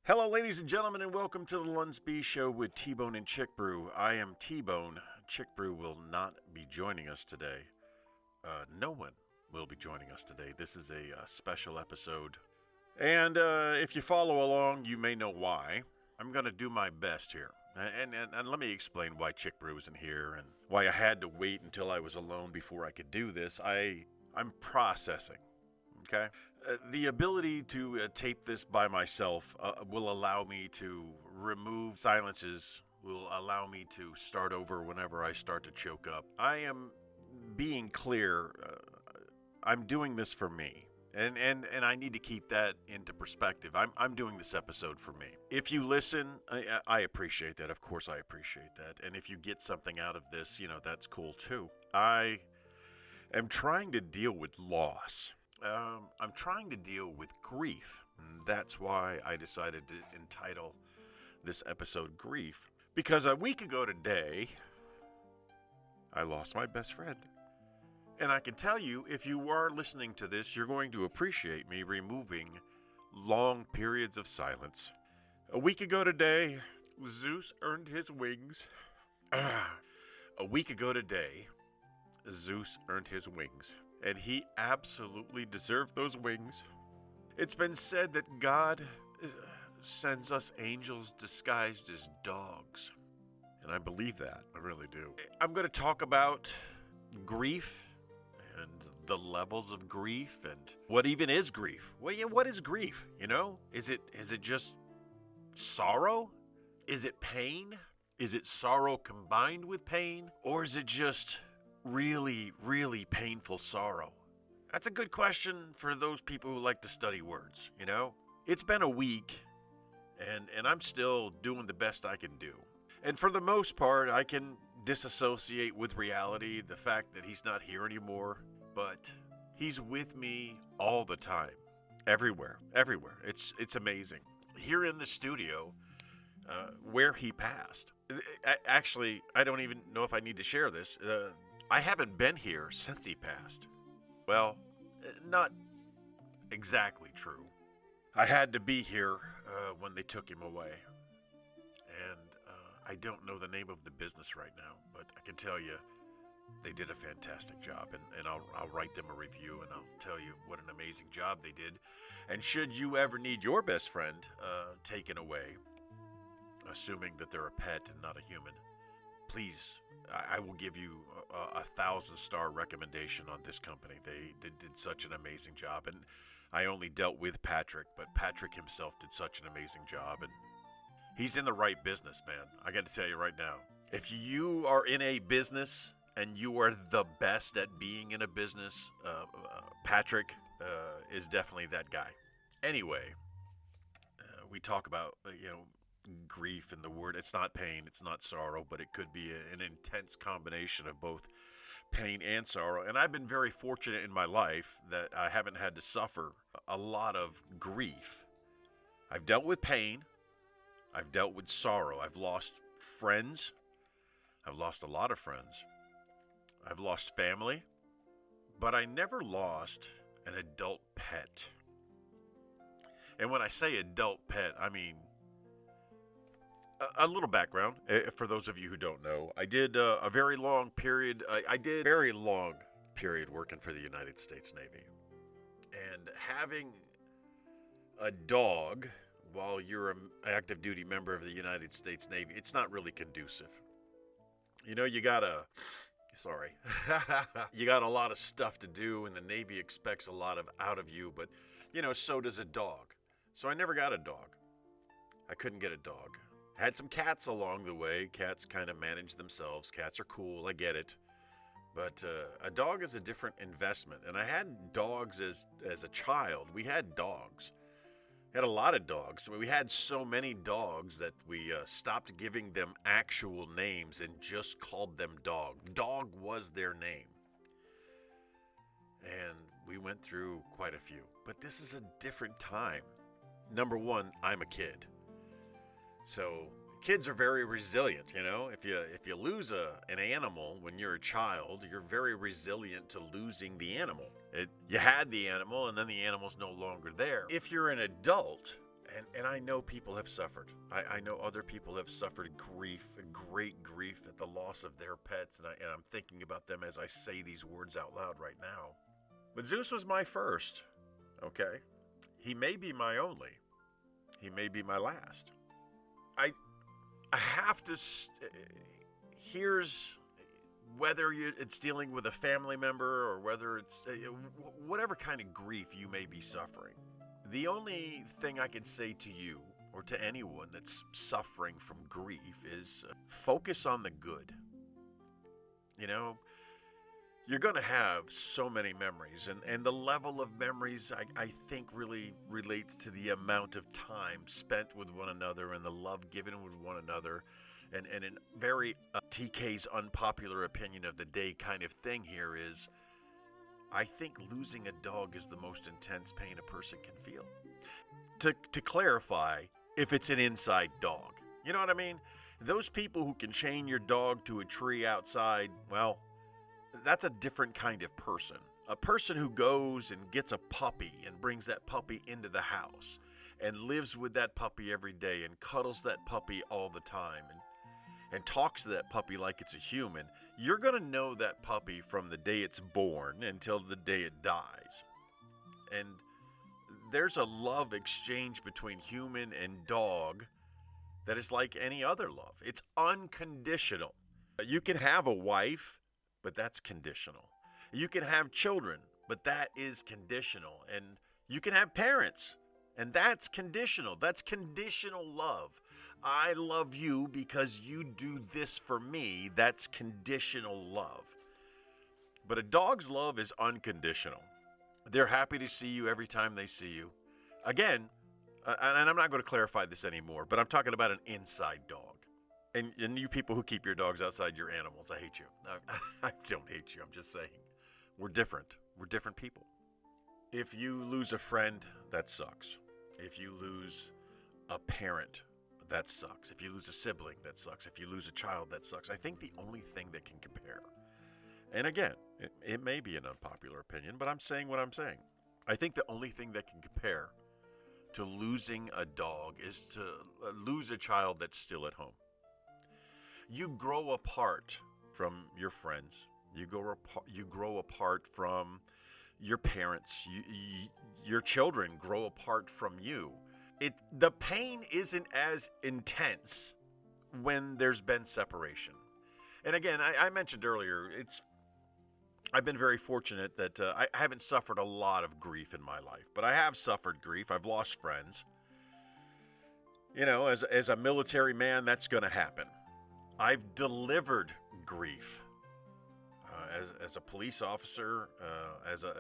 Hello, ladies and gentlemen, and welcome to the LUNSB show with T-Bone and Chick Brew. I am T-Bone. Chick Brew will not be joining us today. No one will be joining us today. This is a special episode. And if you follow along, you may know why. I'm going to do my best here. And let me explain why Chick Brew isn't here and why I had to wait until I was alone before I could do this. I'm processing. Okay? The ability to tape this by myself will allow me to remove silences, will allow me to start over whenever I start to choke up. I am being clear. I'm doing this for me. And I need to keep that into perspective. I'm doing this episode for me. If you listen, I appreciate that. Of course I appreciate that. And if you get something out of this, that's cool too. I am trying to deal with loss. I'm trying to deal with grief. And that's why I decided to entitle this episode Grief. Because a week ago today, I lost my best friend. And I can tell you, if you are listening to this, you're going to appreciate me removing long periods of silence. A week ago today, Zeus earned his wings. A week ago today, Zeus earned his wings. And he absolutely deserved those wings. It's been said that God sends us angels disguised as dogs. And I believe that. I really do. I'm going to talk about grief and the levels of grief and what even is grief. Well, yeah, what is grief? Is it just sorrow? Is it pain? Is it sorrow combined with pain? Or is it just really, really painful sorrow? That's a good question for those people who like to study words, It's been a week, and I'm still doing the best I can do. And for the most part, I can disassociate with reality, the fact that he's not here anymore, but he's with me all the time, everywhere. It's amazing. Here in the studio, where he passed. Actually, I don't even know if I need to share this. I haven't been here since he passed. Well, not exactly true. I had to be here when they took him away. And I don't know the name of the business right now, but I can tell you they did a fantastic job. And I'll write them a review and I'll tell you what an amazing job they did. And should you ever need your best friend taken away, assuming that they're a pet and not a human, please, I will give you a 1,000-star recommendation on this company. They did such an amazing job. And I only dealt with Patrick, but Patrick himself did such an amazing job. And he's in the right business, man. I got to tell you right now. If you are in a business and you are the best at being in a business, Patrick is definitely that guy. Anyway, we talk about, grief and the word. It's not pain, it's not sorrow, but it could be an intense combination of both pain and sorrow. And I've been very fortunate in my life that I haven't had to suffer a lot of grief. I've dealt with pain. I've dealt with sorrow. I've lost friends. I've lost a lot of friends. I've lost family. But I never lost an adult pet. And when I say adult pet, I mean a little background for those of you who don't know. I did a very long period. I did a very long period working for the United States Navy, and having a dog while you're an active duty member of the United States Navy, it's not really conducive. You got you got a lot of stuff to do, and the Navy expects a lot out of you, but so does a dog. So I never got a dog. I couldn't get a dog. Had some cats along the way. Cats kind of manage themselves. Cats are cool. I get it. But a dog is a different investment. And I had dogs as a child. We had dogs. We had a lot of dogs. We had so many dogs that we stopped giving them actual names and just called them dog. Dog was their name. And we went through quite a few. But this is a different time. Number one, I'm a kid. So kids are very resilient, If you lose an animal when you're a child, you're very resilient to losing the animal. You had the animal, and then the animal's no longer there. If you're an adult And I know people have suffered. I know other people have suffered grief, great grief at the loss of their pets, and I'm thinking about them as I say these words out loud right now. But Zeus was my first, okay? He may be my only. He may be my last. I have to, here's, whether it's dealing with a family member or whether it's whatever kind of grief you may be suffering. The only thing I can say to you or to anyone that's suffering from grief is focus on the good. You know, you're going to have so many memories, and the level of memories I think really relates to the amount of time spent with one another and the love given with one another. And in very TK's unpopular opinion of the day kind of thing here is, I think losing a dog is the most intense pain a person can feel. To clarify, if it's an inside dog. You know what I mean? Those people who can chain your dog to a tree outside, well, that's a different kind of person. A person who goes and gets a puppy and brings that puppy into the house and lives with that puppy every day and cuddles that puppy all the time and talks to that puppy like it's a human, you're going to know that puppy from the day it's born until the day it dies. And there's a love exchange between human and dog that is like any other love. It's unconditional. You can have a wife, but that's conditional. You can have children, but that is conditional. And you can have parents, and that's conditional. That's conditional love. I love you because you do this for me. That's conditional love. But a dog's love is unconditional. They're happy to see you every time they see you. Again, and I'm not going to clarify this anymore, but I'm talking about an inside dog. And you people who keep your dogs outside, you're animals. I hate you. I don't hate you. I'm just saying. We're different. We're different people. If you lose a friend, that sucks. If you lose a parent, that sucks. If you lose a sibling, that sucks. If you lose a child, that sucks. I think the only thing that can compare, and again, it may be an unpopular opinion, but I'm saying what I'm saying. I think the only thing that can compare to losing a dog is to lose a child that's still at home. You grow apart from your friends. You grow apart from your parents. Your children grow apart from you. The pain isn't as intense when there's been separation. And again, I mentioned earlier, I've been very fortunate that I haven't suffered a lot of grief in my life, but I have suffered grief. I've lost friends. You know, as a military man, that's going to happen. I've delivered grief as a police officer, as a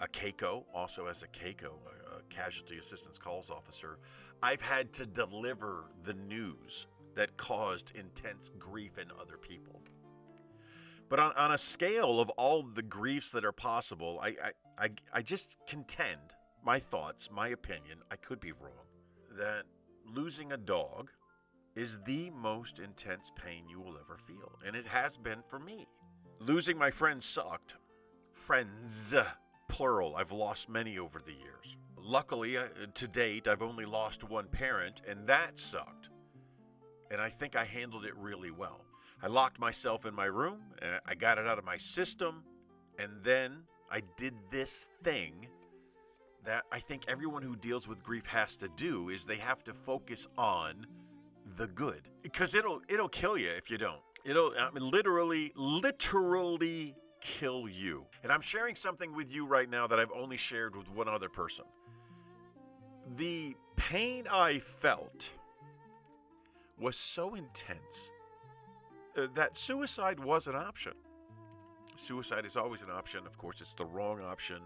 CACO, also as a CACO, a Casualty Assistance Calls Officer. I've had to deliver the news that caused intense grief in other people. But on a scale of all the griefs that are possible, I just contend, my thoughts, my opinion, I could be wrong, that losing a dog is the most intense pain you will ever feel. And it has been for me. Losing my friends sucked. Friends, plural. I've lost many over the years. Luckily, to date, I've only lost one parent, and that sucked. And I think I handled it really well. I locked myself in my room, and I got it out of my system, and then I did this thing that I think everyone who deals with grief has to do, is they have to focus on the good. Because it'll kill you if you don't. Literally kill you. And I'm sharing something with you right now that I've only shared with one other person. The pain I felt was so intense that suicide was an option. Suicide is always an option. Of course, it's the wrong option.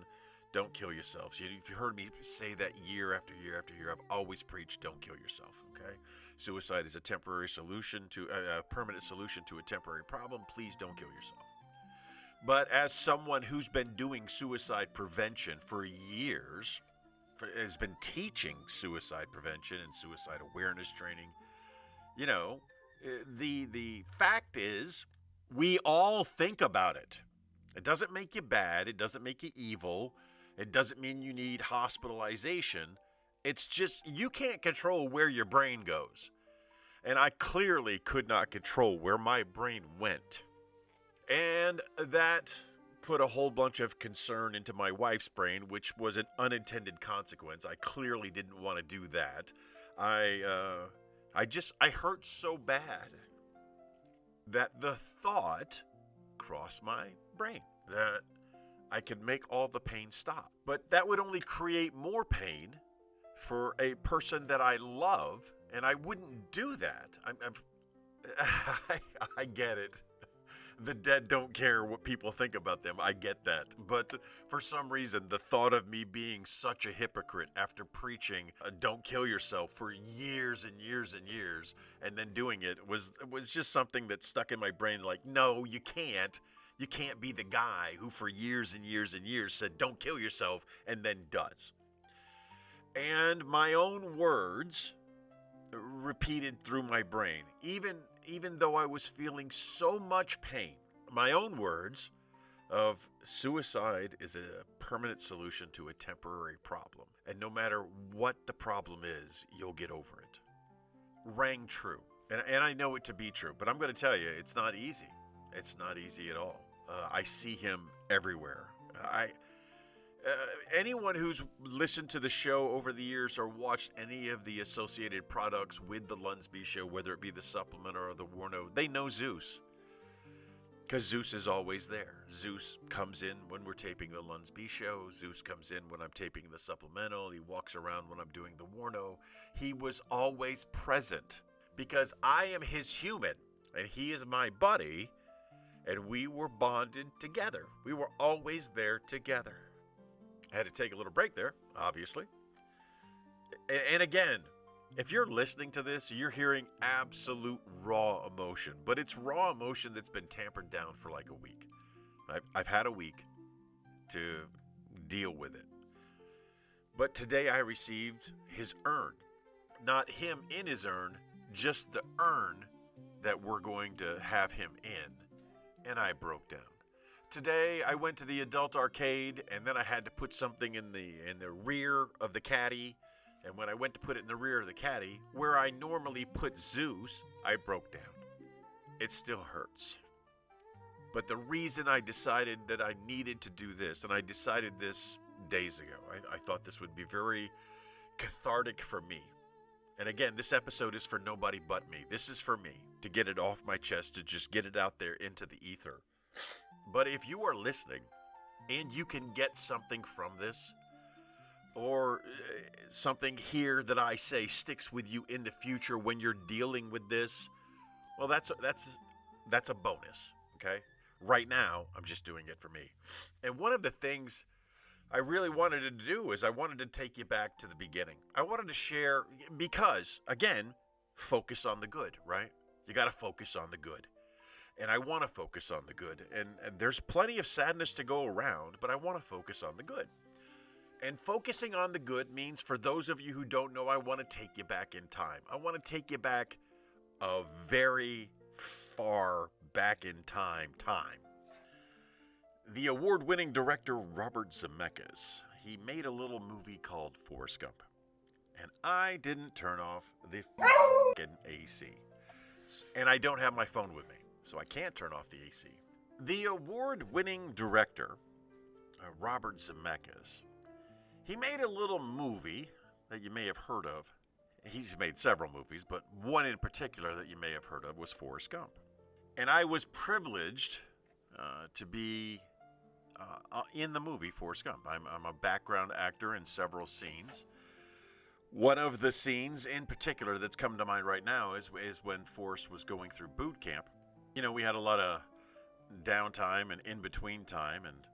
Don't kill yourselves. You've heard me say that year after year after year. I've always preached, don't kill yourself, okay? Suicide is a temporary solution to a permanent solution to a temporary problem. Please don't kill yourself. But as someone who's been doing suicide prevention for years, has been teaching suicide prevention and suicide awareness training, the fact is, we all think about it. It doesn't make you bad. It doesn't make you evil. It doesn't mean you need hospitalization. It's just, you can't control where your brain goes. And I clearly could not control where my brain went. And that put a whole bunch of concern into my wife's brain, which was an unintended consequence. I clearly didn't want to do that. I hurt so bad that the thought crossed my brain that I could make all the pain stop. But that would only create more pain for a person that I love, and I wouldn't do that. I get it. The dead don't care what people think about them. I get that. But for some reason, the thought of me being such a hypocrite after preaching don't kill yourself for years and years and years, and then doing it was just something that stuck in my brain like, no, you can't. You can't be the guy who for years and years and years said, don't kill yourself, and then does. And my own words repeated through my brain, even though I was feeling so much pain. My own words of suicide is a permanent solution to a temporary problem. And no matter what the problem is, you'll get over it. Rang true. And I know it to be true, but I'm going to tell you, it's not easy. It's not easy at all. I see him everywhere. Anyone who's listened to the show over the years or watched any of the associated products with the LUNSB show, whether it be the supplement or the Warno, they know Zeus. Because Zeus is always there. Zeus comes in when we're taping the LUNSB show. Zeus comes in when I'm taping the supplemental. He walks around when I'm doing the Warno. He was always present because I am his human and he is my buddy, and we were bonded together. We were always there together. I had to take a little break there, obviously. And again, if you're listening to this, you're hearing absolute raw emotion. But it's raw emotion that's been tampered down for like a week. I've had a week to deal with it. But today I received his urn. Not him in his urn, just the urn that we're going to have him in. And I broke down. Today I went to the adult arcade, and then I had to put something in the rear of the caddy. And when I went to put it in the rear of the caddy, where I normally put Zeus, I broke down. It still hurts. But the reason I decided that I needed to do this, and I decided this days ago, I thought this would be very cathartic for me. And again, this episode is for nobody but me. This is for me, to get it off my chest, to just get it out there into the ether. But if you are listening and you can get something from this, or something here that I say sticks with you in the future when you're dealing with this, well, that's a bonus, okay? Right now, I'm just doing it for me. And one of the things I really wanted to do is I wanted to take you back to the beginning. I wanted to share, because, again, focus on the good, right? You got to focus on the good. And I want to focus on the good. And there's plenty of sadness to go around, but I want to focus on the good. And focusing on the good means, for those of you who don't know, I want to take you back in time. I want to take you back a very far back in time. The award-winning director Robert Zemeckis, he made a little movie called Forrest Gump. And I didn't turn off the f***ing AC. And I don't have my phone with me, so I can't turn off the AC. The award-winning director, Robert Zemeckis, he made a little movie that you may have heard of. He's made several movies, but one in particular that you may have heard of was Forrest Gump. And I was privileged to be in the movie Forrest Gump. I'm a background actor in several scenes. One of the scenes in particular that's come to mind right now is when Forrest was going through boot camp. You know, we had a lot of downtime and in-between time, and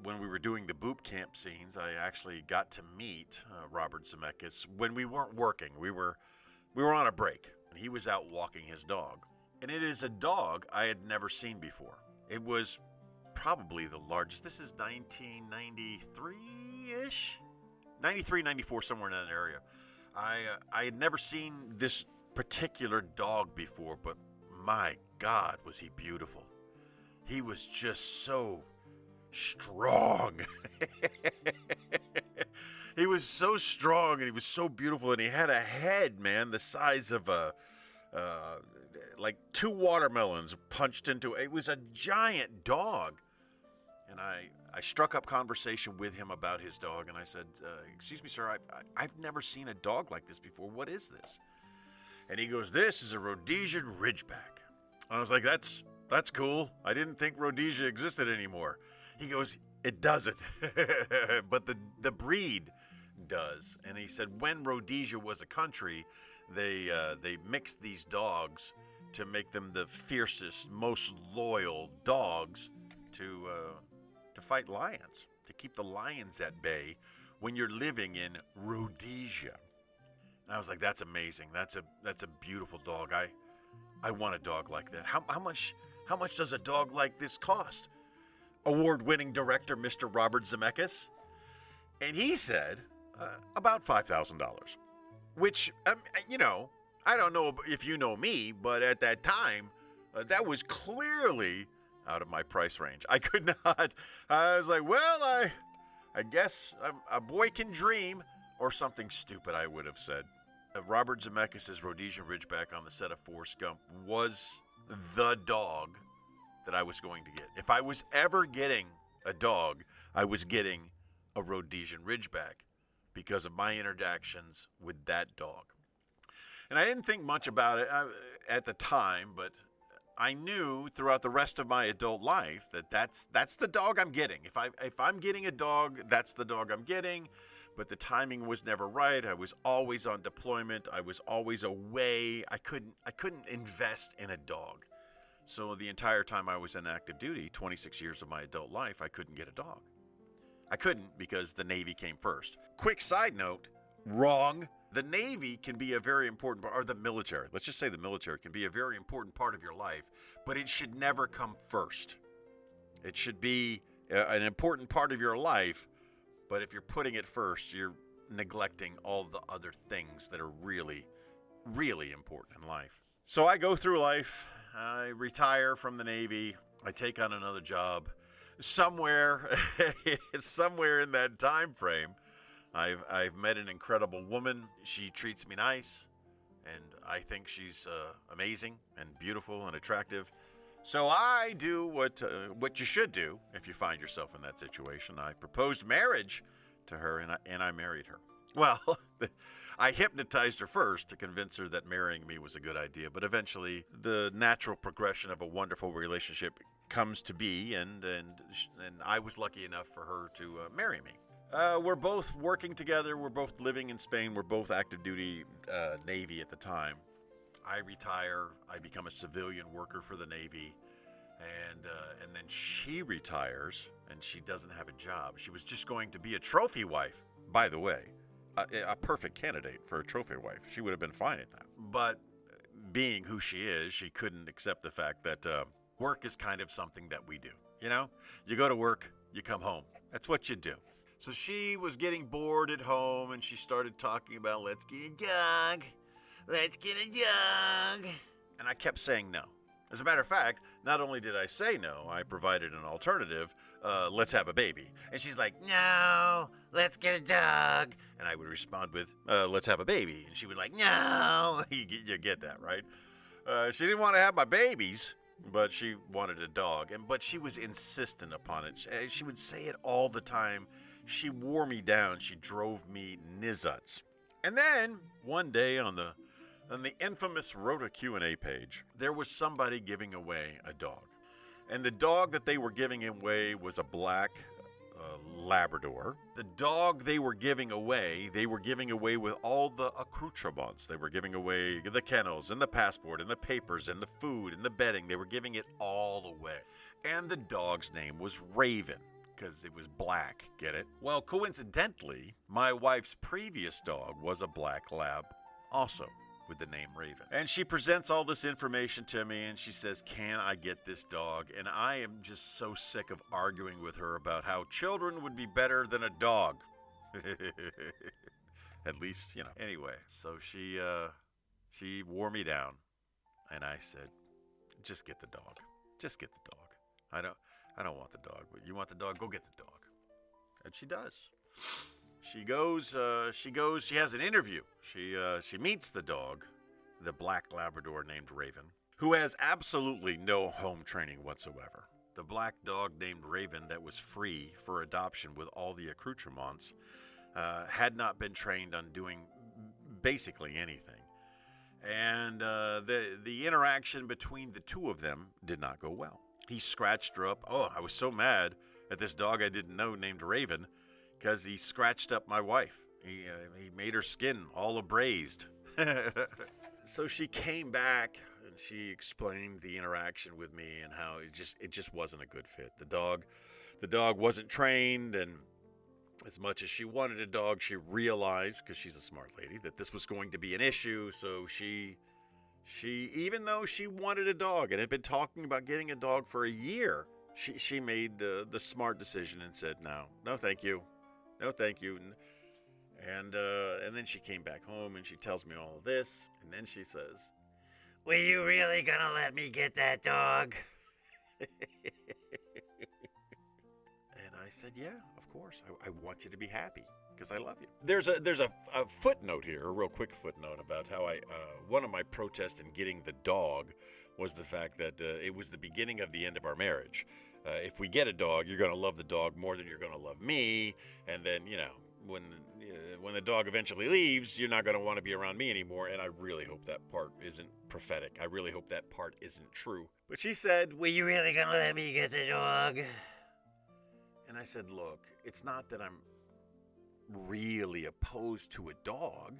when we were doing the boot camp scenes, I actually got to meet Robert Zemeckis when we weren't working. We were on a break, and he was out walking his dog. And it is a dog I had never seen before. It was probably the largest. This is 1993-ish? 93, 94, somewhere in that area. I had never seen this particular dog before, but my God, was he beautiful. He was just so strong. He was so strong and he was so beautiful, and he had a head, man, the size of like 2 watermelons punched into it. It was a giant dog. And I struck up conversation with him about his dog, and I said, excuse me, sir, I've never seen a dog like this before. What is this? And he goes, this is a Rhodesian Ridgeback. I was like, that's cool. I didn't think Rhodesia existed anymore. He goes, it doesn't, but the breed does. And he said when Rhodesia was a country, they mixed these dogs to make them the fiercest, most loyal dogs to fight lions, to keep the lions at bay when you're living in Rhodesia. And I was like, that's amazing. That's a beautiful dog. I want a dog like that. How much does a dog like this cost? Award-winning director Mr. Robert Zemeckis. And he said about $5,000, which, I don't know if you know me, but at that time, that was clearly out of my price range. I could not. I was like, well, I guess a boy can dream, or something stupid I would have said. Robert Zemeckis' Rhodesian Ridgeback on the set of Forrest Gump was the dog that I was going to get. If I was ever getting a dog, I was getting a Rhodesian Ridgeback because of my interactions with that dog. And I didn't think much about it at the time, but I knew throughout the rest of my adult life that that's the dog I'm getting. If I'm getting a dog, that's the dog I'm getting. But the timing was never right. I was always on deployment. I was always away. I couldn't invest in a dog. So the entire time I was in active duty, 26 years of my adult life, I couldn't get a dog. I couldn't because the Navy came first. Quick side note, wrong. The Navy can be a very important part, or the military. Let's just say the military can be a very important part of your life, but it should never come first. It should be an important part of your life, but if you're putting it first, you're neglecting all the other things that are really, really important in life. So I go through life. I retire from the Navy. I take on another job. Somewhere in that time frame, I've met an incredible woman. She treats me nice, and I think she's amazing and beautiful and attractive. So I do what you should do if you find yourself in that situation. I proposed marriage to her, and I married her. Well, I hypnotized her first to convince her that marrying me was a good idea, but eventually the natural progression of a wonderful relationship comes to be, and I was lucky enough for her to marry me. We're both working together. We're both living in Spain. We're both active duty Navy at the time. I retire. I become a civilian worker for the Navy, and then she retires, and she doesn't have a job. She was just going to be a trophy wife, by the way, a perfect candidate for a trophy wife. She would have been fine at that. But being who she is, she couldn't accept the fact that work is kind of something that we do. You know, you go to work, you come home. That's what you do. So she was getting bored at home, and she started talking about, let's get a dog. Let's get a dog. And I kept saying no. As a matter of fact, not only did I say no, I provided an alternative, let's have a baby. And she's like, no, let's get a dog. And I would respond with, let's have a baby. And she would like, no. You get that, right? She didn't want to have my babies, but she wanted a dog. But she was insistent upon it. She would say it all the time. She wore me down. She drove me nuts. And then one day on the infamous Rota Q&A page, there was somebody giving away a dog. And the dog that they were giving away was a black Labrador. The dog they were giving away with all the accoutrements. They were giving away the kennels and the passport and the papers and the food and the bedding. They were giving it all away. And the dog's name was Raven, because it was black, get it? Well, coincidentally, my wife's previous dog was a black lab also, with the name Raven. And she presents all this information to me, and she says, can I get this dog? And I am just so sick of arguing with her about how children would be better than a dog. At least, you know. Anyway, so she wore me down, and I said, just get the dog. Just get the dog. I don't want the dog, but you want the dog? Go get the dog. And she does. She goes, she has an interview. She meets the dog, the black Labrador named Raven, who has absolutely no home training whatsoever. The black dog named Raven that was free for adoption with all the accoutrements had not been trained on doing basically anything. And the interaction between the two of them did not go well. He scratched her up. Oh, I was so mad at this dog I didn't know named Raven because he scratched up my wife. He made her skin all abrased. So she came back and she explained the interaction with me and how it just wasn't a good fit. The dog wasn't trained, and as much as she wanted a dog, she realized, because she's a smart lady, that this was going to be an issue. So she even though she wanted a dog and had been talking about getting a dog for a year, she made the smart decision and said, no, thank you. No, thank you. And then she came back home and she tells me all of this. And then she says, "Were you really going to let me get that dog?" And I said, "Yeah, of course. I want you to be happy because I love you." There's a footnote here, a real quick footnote about how one of my protests in getting the dog was the fact that it was the beginning of the end of our marriage. If we get a dog, you're going to love the dog more than you're going to love me. And then, when the dog eventually leaves, you're not going to want to be around me anymore. And I really hope that part isn't prophetic. I really hope that part isn't true. But she said, "Were you really going to let me get the dog?" And I said, "Look, it's not that I'm really opposed to a dog,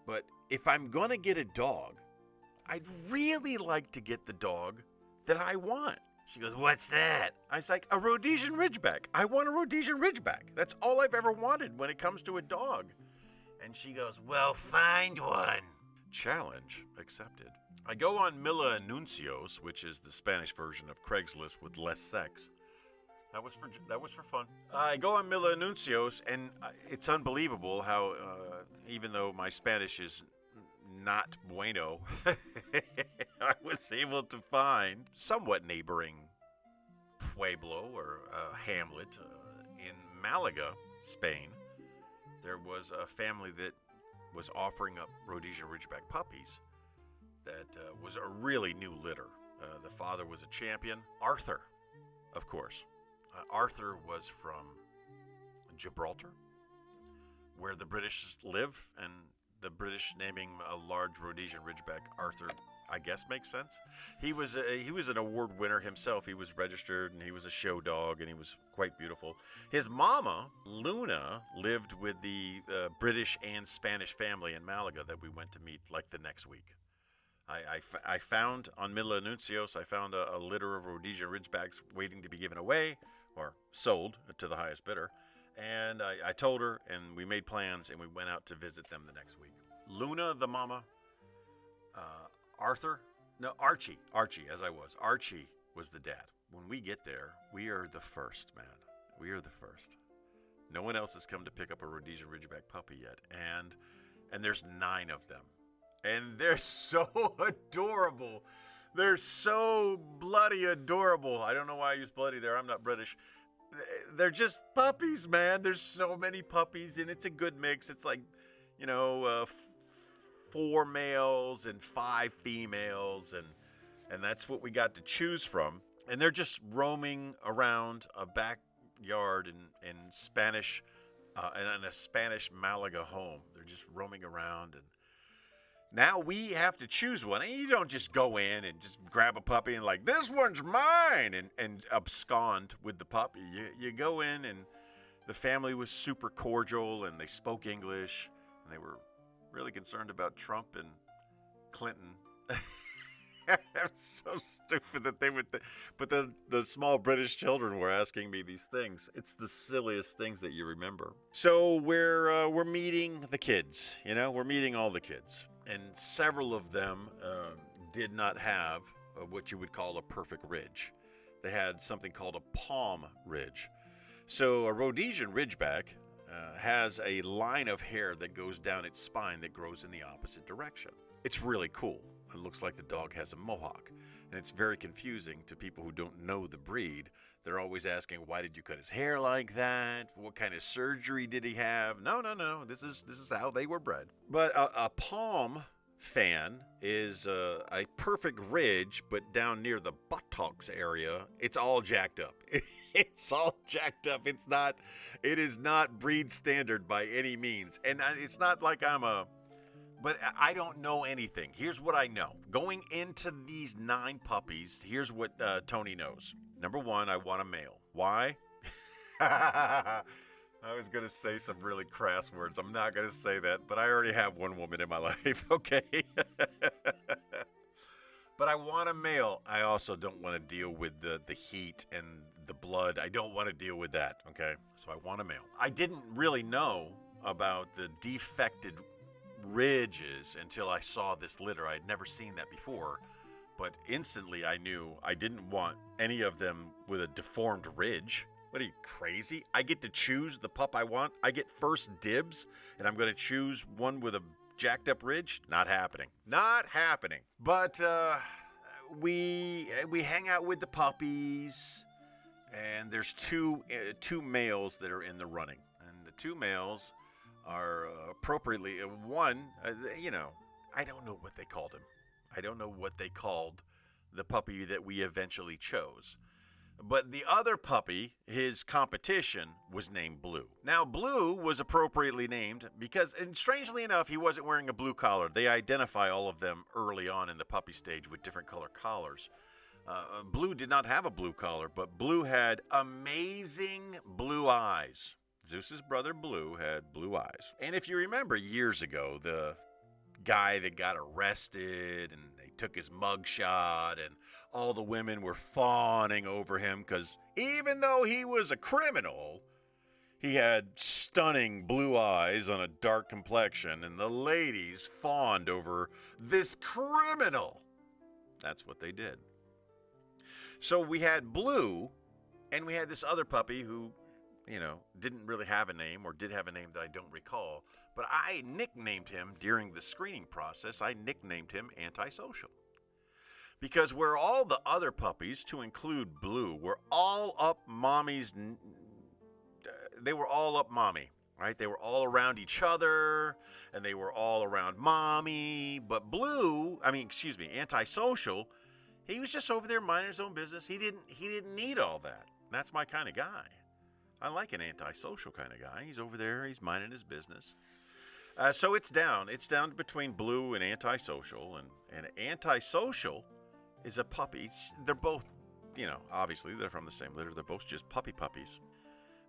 but if I'm going to get a dog, I'd really like to get the dog that I want." She goes, "What's that?" I was like, "A Rhodesian Ridgeback. I want a Rhodesian Ridgeback. That's all I've ever wanted when it comes to a dog." And she goes, "Well, find one." Challenge accepted. I go on Mila Anuncios, which is the Spanish version of Craigslist with less sex. That was for fun. I go on Mila Anuncios, and it's unbelievable how, even though my Spanish is not bueno, I was able to find somewhat neighboring pueblo or hamlet in Malaga, Spain. There was a family that was offering up Rhodesian Ridgeback puppies that was a really new litter. The father was a champion. Arthur, of course. Arthur was from Gibraltar, where the British live, and the British naming a large Rhodesian Ridgeback Arthur, I guess, makes sense. He was an award winner himself. He was registered, and he was a show dog, and he was quite beautiful. His mama, Luna, lived with the British and Spanish family in Malaga that we went to meet like the next week. I found on Mila Anuncios, I found a litter of Rhodesian Ridgebacks waiting to be given away or sold to the highest bidder. And I told her, and we made plans, and we went out to visit them the next week. Luna, the mama, Archie, as I was. Archie was the dad. When we get there, we are the first, man. We are the first. No one else has come to pick up a Rhodesian Ridgeback puppy yet. And there's 9 of them. And they're so adorable. They're so bloody adorable. I don't know why I use bloody there. I'm not British. They're just puppies, man. There's so many puppies, and it's a good mix. It's like, 4 males and 5 females, and that's what we got to choose from. And they're just roaming around a backyard in Spanish, in a Spanish Malaga home. They're just roaming around, and now we have to choose one. And you don't just go in and just grab a puppy and like, "This one's mine," and abscond with the puppy. You go in, and the family was super cordial, and they spoke English, and they were really concerned about Trump and Clinton. It's so stupid that they would, but the small British children were asking me these things. It's the silliest things that you remember. So we're meeting the kids. We're meeting all the kids. And several of them did not have what you would call a perfect ridge. They had something called a palm ridge. So a Rhodesian Ridgeback has a line of hair that goes down its spine that grows in the opposite direction. It's really cool. It looks like the dog has a mohawk. And it's very confusing to people who don't know the breed. They're always asking, why did you cut his hair like that? What kind of surgery did he have? No, no, no. This is how they were bred. But a palm fan is a perfect ridge, but down near the buttocks area, it's all jacked up. It's all jacked up. It is not breed standard by any means. And it's not like but I don't know anything. Here's what I know. Going into these 9 puppies, here's what Tony knows. Number 1, I want a male. Why? I was going to say some really crass words. I'm not going to say that, but I already have one woman in my life, okay? But I want a male. I also don't want to deal with the heat and the blood. I don't want to deal with that, okay? So I want a male. I didn't really know about the defected ridges until I saw this litter. I'd never seen that before, but instantly I knew I didn't want any of them with a deformed ridge. What are you, crazy? I get to choose the pup I want. I get first dibs, and I'm going to choose one with a jacked up ridge? Not happening. Not happening. But we hang out with the puppies, and there's two males that are in the running, and the 2 males are appropriately one. I don't know what they called him. I don't know what they called the puppy that we eventually chose. But the other puppy, his competition, was named Blue. Now, Blue was appropriately named because, and strangely enough, he wasn't wearing a blue collar. They identify all of them early on in the puppy stage with different color collars. Blue did not have a blue collar, but Blue had amazing blue eyes. Zeus's brother Blue had blue eyes. And if you remember years ago, the guy that got arrested and they took his mugshot and all the women were fawning over him because even though he was a criminal, he had stunning blue eyes on a dark complexion, and the ladies fawned over this criminal. That's what they did. So we had Blue, and we had this other puppy who, didn't really have a name, or did have a name that I don't recall, but I nicknamed him during the screening process. I nicknamed him Antisocial. Because where all the other puppies, to include Blue, were all up mommy's, they were all up mommy, right? They were all around each other, and they were all around mommy, but Antisocial, he was just over there minding his own business. He didn't need all that. That's my kind of guy. I like an antisocial kind of guy. He's over there. He's minding his business. So it's down. It's down between Blue and Antisocial. And Antisocial is a puppy. They're both, obviously they're from the same litter. They're both just puppies.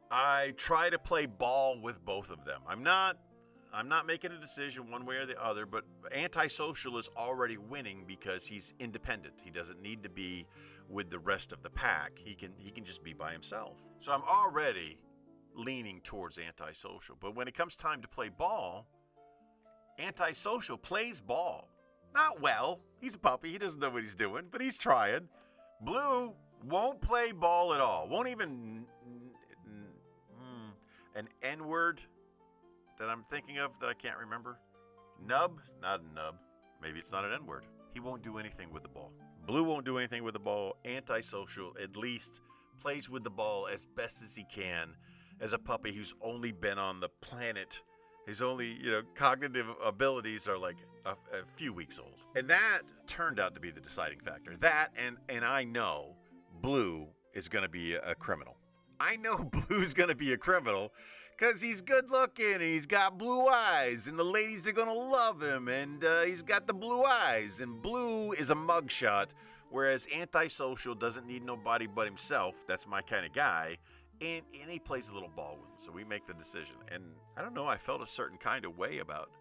I try to play ball with both of them. I'm not making a decision one way or the other, but Antisocial is already winning because he's independent. He doesn't need to be with the rest of the pack. He can just be by himself. So I'm already leaning towards Antisocial. But when it comes time to play ball, Antisocial plays ball. Not well. He's a puppy. He doesn't know what he's doing, but he's trying. Blue won't play ball at all. Won't even an N-word that I'm thinking of that I can't remember. Nub? Not a nub. Maybe it's not an N-word. He won't do anything with the ball. Blue won't do anything with the ball. Antisocial at least plays with the ball as best as he can as a puppy who's only been on the planet. His only, cognitive abilities are like a few weeks old. And that turned out to be the deciding factor. That, and I know Blue is going to be a criminal. I know Blue's going to be a criminal because he's good looking and he's got blue eyes and the ladies are going to love him and he's got the blue eyes and Blue is a mugshot, whereas Antisocial doesn't need nobody but himself. That's my kind of guy. And he plays a little ball with him, so we make the decision. And I don't know, I felt a certain kind of way about it.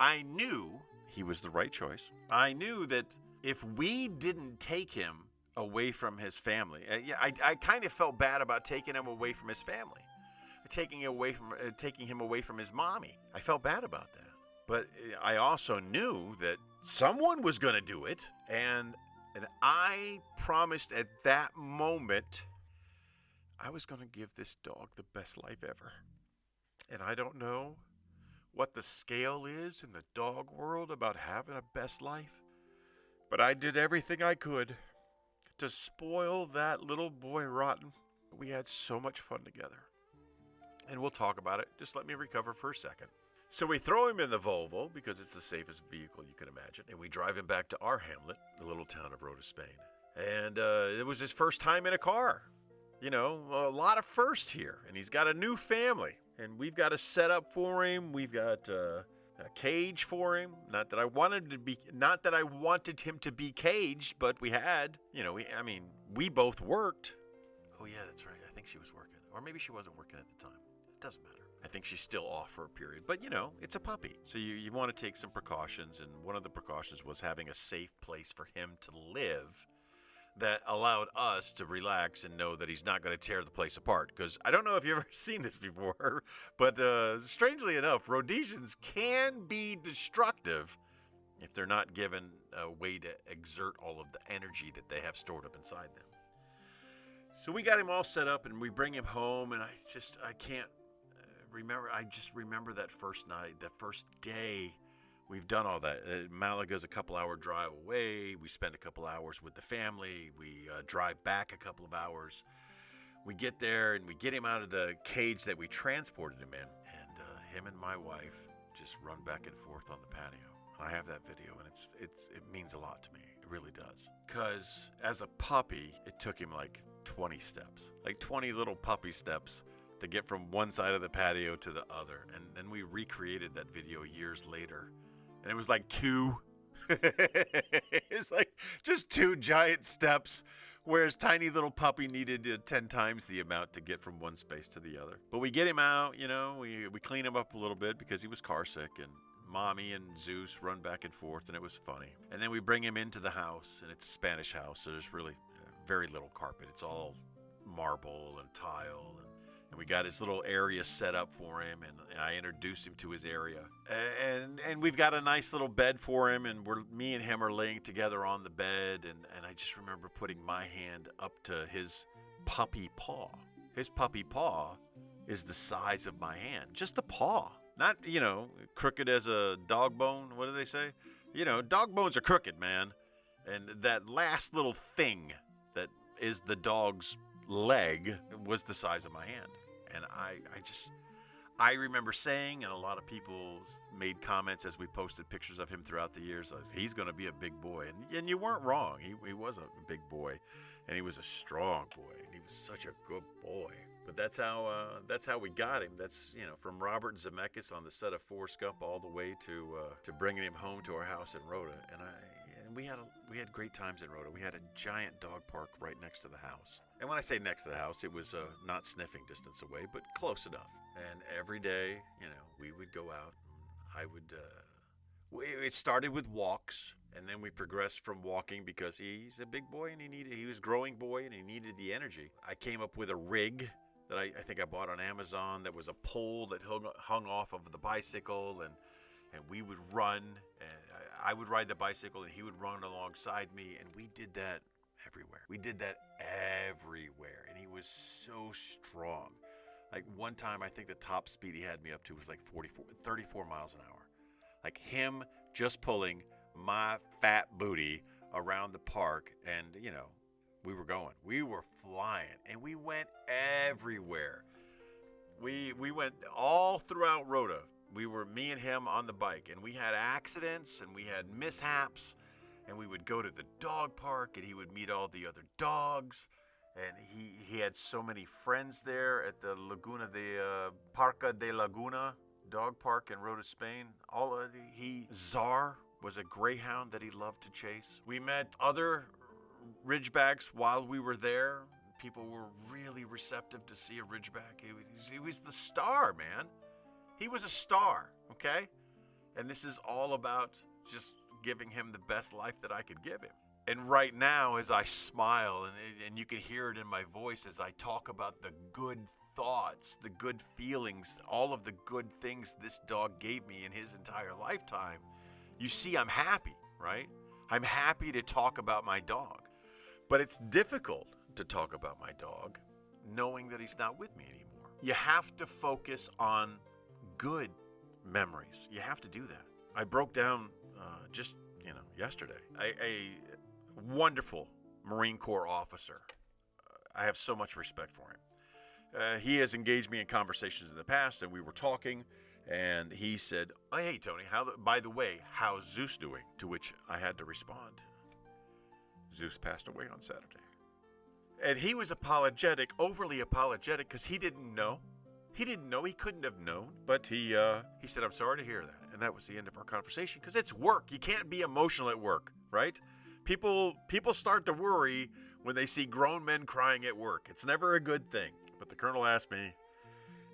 I knew he was the right choice. I knew that if we didn't take him away from his family, I kind of felt bad about taking him away from his family, taking him away from his mommy. I felt bad about that. But I also knew that someone was going to do it, and I promised at that moment I was going to give this dog the best life ever. And I don't know what the scale is in the dog world about having a best life, but I did everything I could to spoil that little boy rotten. We had so much fun together. And we'll talk about it. Just let me recover for a second. So we throw him in the Volvo because it's the safest vehicle you can imagine. And we drive him back to our hamlet, the little town of Rota, Spain. And it was his first time in a car. You know, a lot of firsts here. And he's got a new family. And we've got a setup for him. We've got a cage for him. Not that I wanted him to be caged, but we had. You know, we both worked. Oh yeah, that's right. I think she was working. Or maybe she wasn't working at the time. It doesn't matter. I think she's still off for a period. But, you know, it's a puppy. So you want to take some precautions. And one of the precautions was having a safe place for him to live that allowed us to relax and know that he's not going to tear the place apart. Because I don't know if you've ever seen this before, but strangely enough, Rhodesians can be destructive if they're not given a way to exert all of the energy that they have stored up inside them. So we got him all set up, and we bring him home, and I can't remember. I just remember that first night, that first day. We've done all that. Malaga's a couple-hour drive away. We spend a couple hours with the family. We drive back a couple of hours. We get there, and we get him out of the cage that we transported him in, and him and my wife just run back and forth on the patio. I have that video, and it means a lot to me. It really does. Because as a puppy, it took him like 20 steps, like 20 little puppy steps to get from one side of the patio to the other. And then we recreated that video years later. And it was like it's like just 2 giant steps, whereas tiny little puppy needed 10 times the amount to get from one space to the other. But we get him out, you know, we clean him up a little bit because he was car sick, and Mommy and Zeus run back and forth, and it was funny. And then we bring him into the house, and it's a Spanish house, so there's really very little carpet. It's all marble and tile, and we got his little area set up for him, and I introduced him to his area. And we've got a nice little bed for him, and me and him are laying together on the bed, and I just remember putting my hand up to his puppy paw. His puppy paw is the size of my hand, just the paw. Not, you know, crooked as a dog bone. What do they say? You know, dog bones are crooked, man. And that last little thing that is the dog's leg was the size of my hand. And I remember saying, and a lot of people made comments as we posted pictures of him throughout the years, he's going to be a big boy. And you weren't wrong. He was a big boy, and he was a strong boy, and he was such a good boy. But that's how we got him. That's, you know, from Robert Zemeckis on the set of Forrest Gump all the way to bringing him home to our house in Rota. And we had great times in Rota. We had a giant dog park right next to the house. And when I say next to the house, it was not sniffing distance away, but close enough. And every day, you know, we would go out. And I would. It started with walks, and then we progressed from walking because he's a big boy and he was a growing boy and he needed the energy. I came up with a rig that I think I bought on Amazon that was a pole that hung off of the bicycle, and we would run, and I would ride the bicycle and he would run alongside me, and we did that everywhere. And he was so strong. Like one time, I think the top speed he had me up to was like 34 miles an hour. Like him just pulling my fat booty around the park, and, you know, we were going. We were flying, and we went everywhere. We went all throughout Rota. We were, me and him, on the bike, and we had accidents, and we had mishaps, and we would go to the dog park, and he would meet all the other dogs, and he had so many friends there at the Laguna de Parca de Laguna dog park in Rota, Spain. Czar was a greyhound that he loved to chase. We met other Ridgebacks while we were there. People were really receptive to see a Ridgeback. He was the star, man. He was a star, okay? And this is all about just giving him the best life that I could give him. And right now, as I smile, and you can hear it in my voice as I talk about the good thoughts, the good feelings, all of the good things this dog gave me in his entire lifetime, you see I'm happy, right? I'm happy to talk about my dog. But it's difficult to talk about my dog knowing that he's not with me anymore. You have to focus on good memories. You have to do that. I broke down just, yesterday. A wonderful Marine Corps officer. I have so much respect for him. He has engaged me in conversations in the past, and we were talking, and he said, "Oh, hey, Tony, by the way, how's Zeus doing?" To which I had to respond, "Zeus passed away on Saturday." And he was apologetic, overly apologetic, because he didn't know. He didn't know. He couldn't have known. But he said, "I'm sorry to hear that." And that was the end of our conversation, because it's work. You can't be emotional at work, right? People start to worry when they see grown men crying at work. It's never a good thing. But the colonel asked me,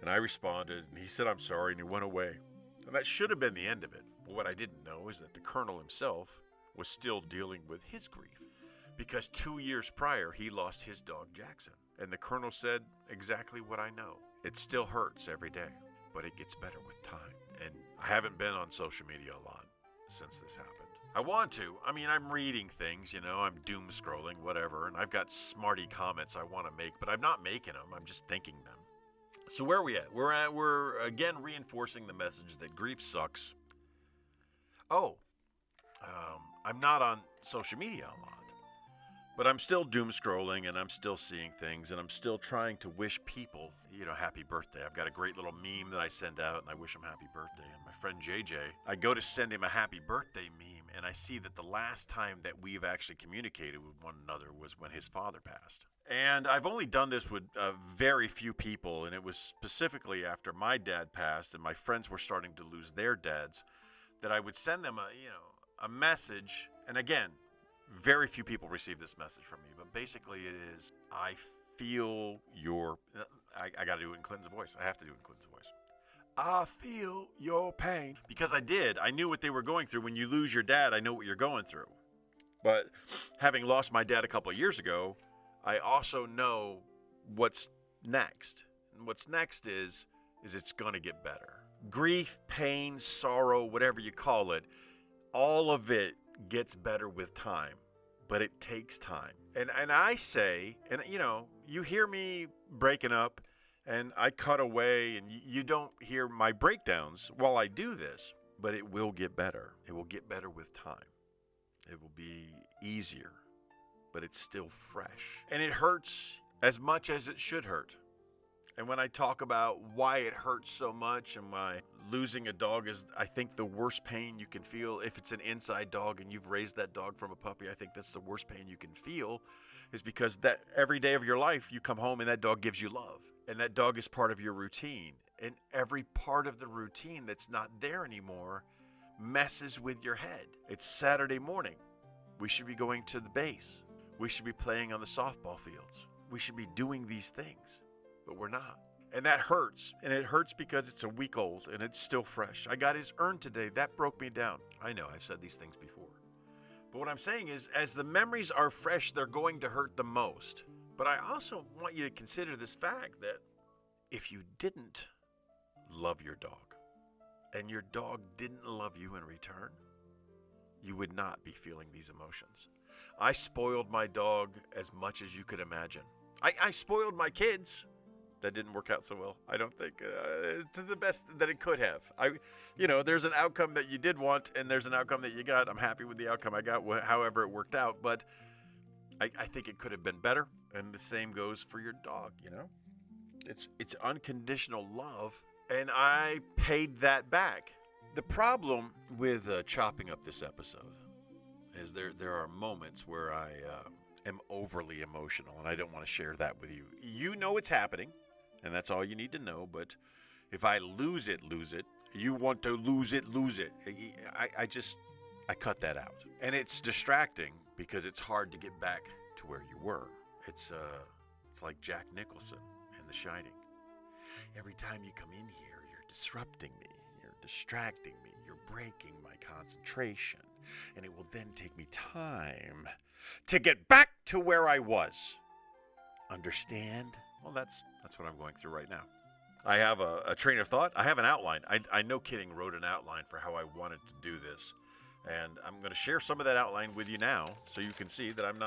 and I responded, and he said, "I'm sorry," and he went away. And that should have been the end of it. But what I didn't know is that the colonel himself was still dealing with his grief. Because 2 years prior, he lost his dog, Jackson. And the colonel said exactly what I know. It still hurts every day, but it gets better with time. And I haven't been on social media a lot since this happened. I want to. I mean, I'm reading things, I'm doom scrolling, whatever, and I've got smarty comments I want to make, but I'm not making them. I'm just thinking them. So where are we at? We're again reinforcing the message that grief sucks. I'm not on social media a lot. But I'm still doom scrolling, and I'm still seeing things, and I'm still trying to wish people, happy birthday. I've got a great little meme that I send out, and I wish them happy birthday. And my friend JJ, I go to send him a happy birthday meme, and I see that the last time that we've actually communicated with one another was when his father passed. And I've only done this with very few people, and it was specifically after my dad passed, and my friends were starting to lose their dads, that I would send them a message, and again, very few people receive this message from me, but basically it is, I feel your, I got to do it in Clinton's voice. I have to do it in Clinton's voice. I feel your pain. Because I knew what they were going through. When you lose your dad, I know what you're going through. But having lost my dad a couple of years ago, I also know what's next. And what's next is it's going to get better. Grief, pain, sorrow, whatever you call it, all of it gets better with time, but it takes time. And I say, and you hear me breaking up, and I cut away, and you don't hear my breakdowns while I do this, but it will get better. It will get better with time. It will be easier, but it's still fresh. And it hurts as much as it should hurt. And when I talk about why it hurts so much and why losing a dog is, I think, the worst pain you can feel, if it's an inside dog and you've raised that dog from a puppy, I think that's the worst pain you can feel, is because that every day of your life you come home and that dog gives you love. And that dog is part of your routine. And every part of the routine that's not there anymore messes with your head. It's Saturday morning. We should be going to the base. We should be playing on the softball fields. We should be doing these things. But we're not. And that hurts. And it hurts because it's a week old and it's still fresh. I got his urn today. That broke me down. I know I've said these things before. But what I'm saying is, as the memories are fresh, they're going to hurt the most. But I also want you to consider this fact that if you didn't love your dog and your dog didn't love you in return, you would not be feeling these emotions. I spoiled my dog as much as you could imagine. I spoiled my kids. That didn't work out so well, I don't think, to the best that it could have. There's an outcome that you did want, and there's an outcome that you got. I'm happy with the outcome I got, however it worked out, but I think it could have been better, and the same goes for your dog, It's unconditional love, and I paid that back. The problem with chopping up this episode is there are moments where I am overly emotional, and I don't want to share that with you. You know it's happening. And that's all you need to know. But if I lose it, you want to lose it. I cut that out. And it's distracting because it's hard to get back to where you were. It's like Jack Nicholson in The Shining. Every time you come in here, you're disrupting me. You're distracting me. You're breaking my concentration. And it will then take me time to get back to where I was. Understand? Well, that's what I'm going through right now. I have a train of thought. I have an outline. I no kidding wrote an outline for how I wanted to do this. And I'm going to share some of that outline with you now so you can see that I'm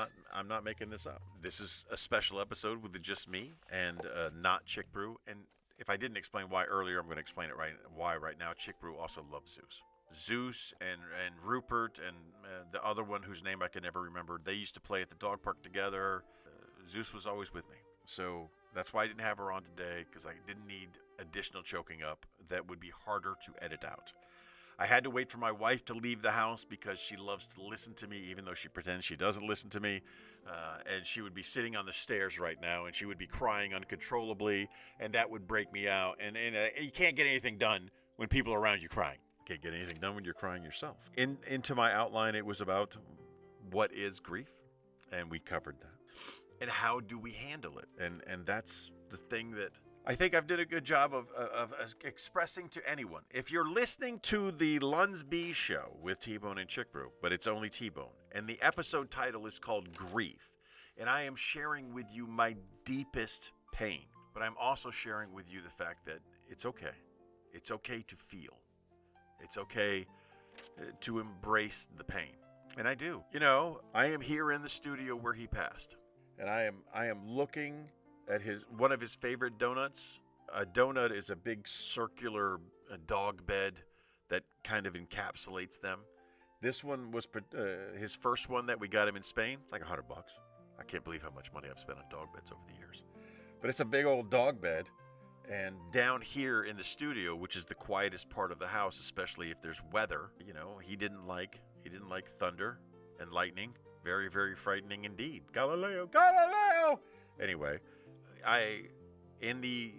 not making this up. This is a special episode with just me and not Chick Brew. And if I didn't explain why earlier, I'm going to explain it why right now. Chick Brew also loves Zeus. Zeus and Rupert and the other one whose name I can never remember. They used to play at the dog park together. Zeus was always with me. So that's why I didn't have her on today, because I didn't need additional choking up that would be harder to edit out. I had to wait for my wife to leave the house because she loves to listen to me, even though she pretends she doesn't listen to me. And she would be sitting on the stairs right now, and she would be crying uncontrollably, and that would break me out. And you can't get anything done when people are around you crying. You can't get anything done when you're crying yourself. Into my outline, it was about what is grief, and we covered that. And how do we handle it? And that's the thing that I think I've did a good job of expressing to anyone. If you're listening to the LUNSB show with T-Bone and Chick Brew, but it's only T-Bone, and the episode title is called Grief, and I am sharing with you my deepest pain, but I'm also sharing with you the fact that it's okay. It's okay to feel. It's okay to embrace the pain. And I do. You know, I am here in the studio where he passed, and I am looking at one of his favorite donuts. A donut is a big circular dog bed that kind of encapsulates them. This one was his first one that we got him in Spain, like $100. I can't believe how much money I've spent on dog beds over the years. But it's a big old dog bed. And down here in the studio, which is the quietest part of the house, especially if there's weather, you know, he didn't like thunder and lightning. Very, very frightening indeed. Galileo! Anyway, in the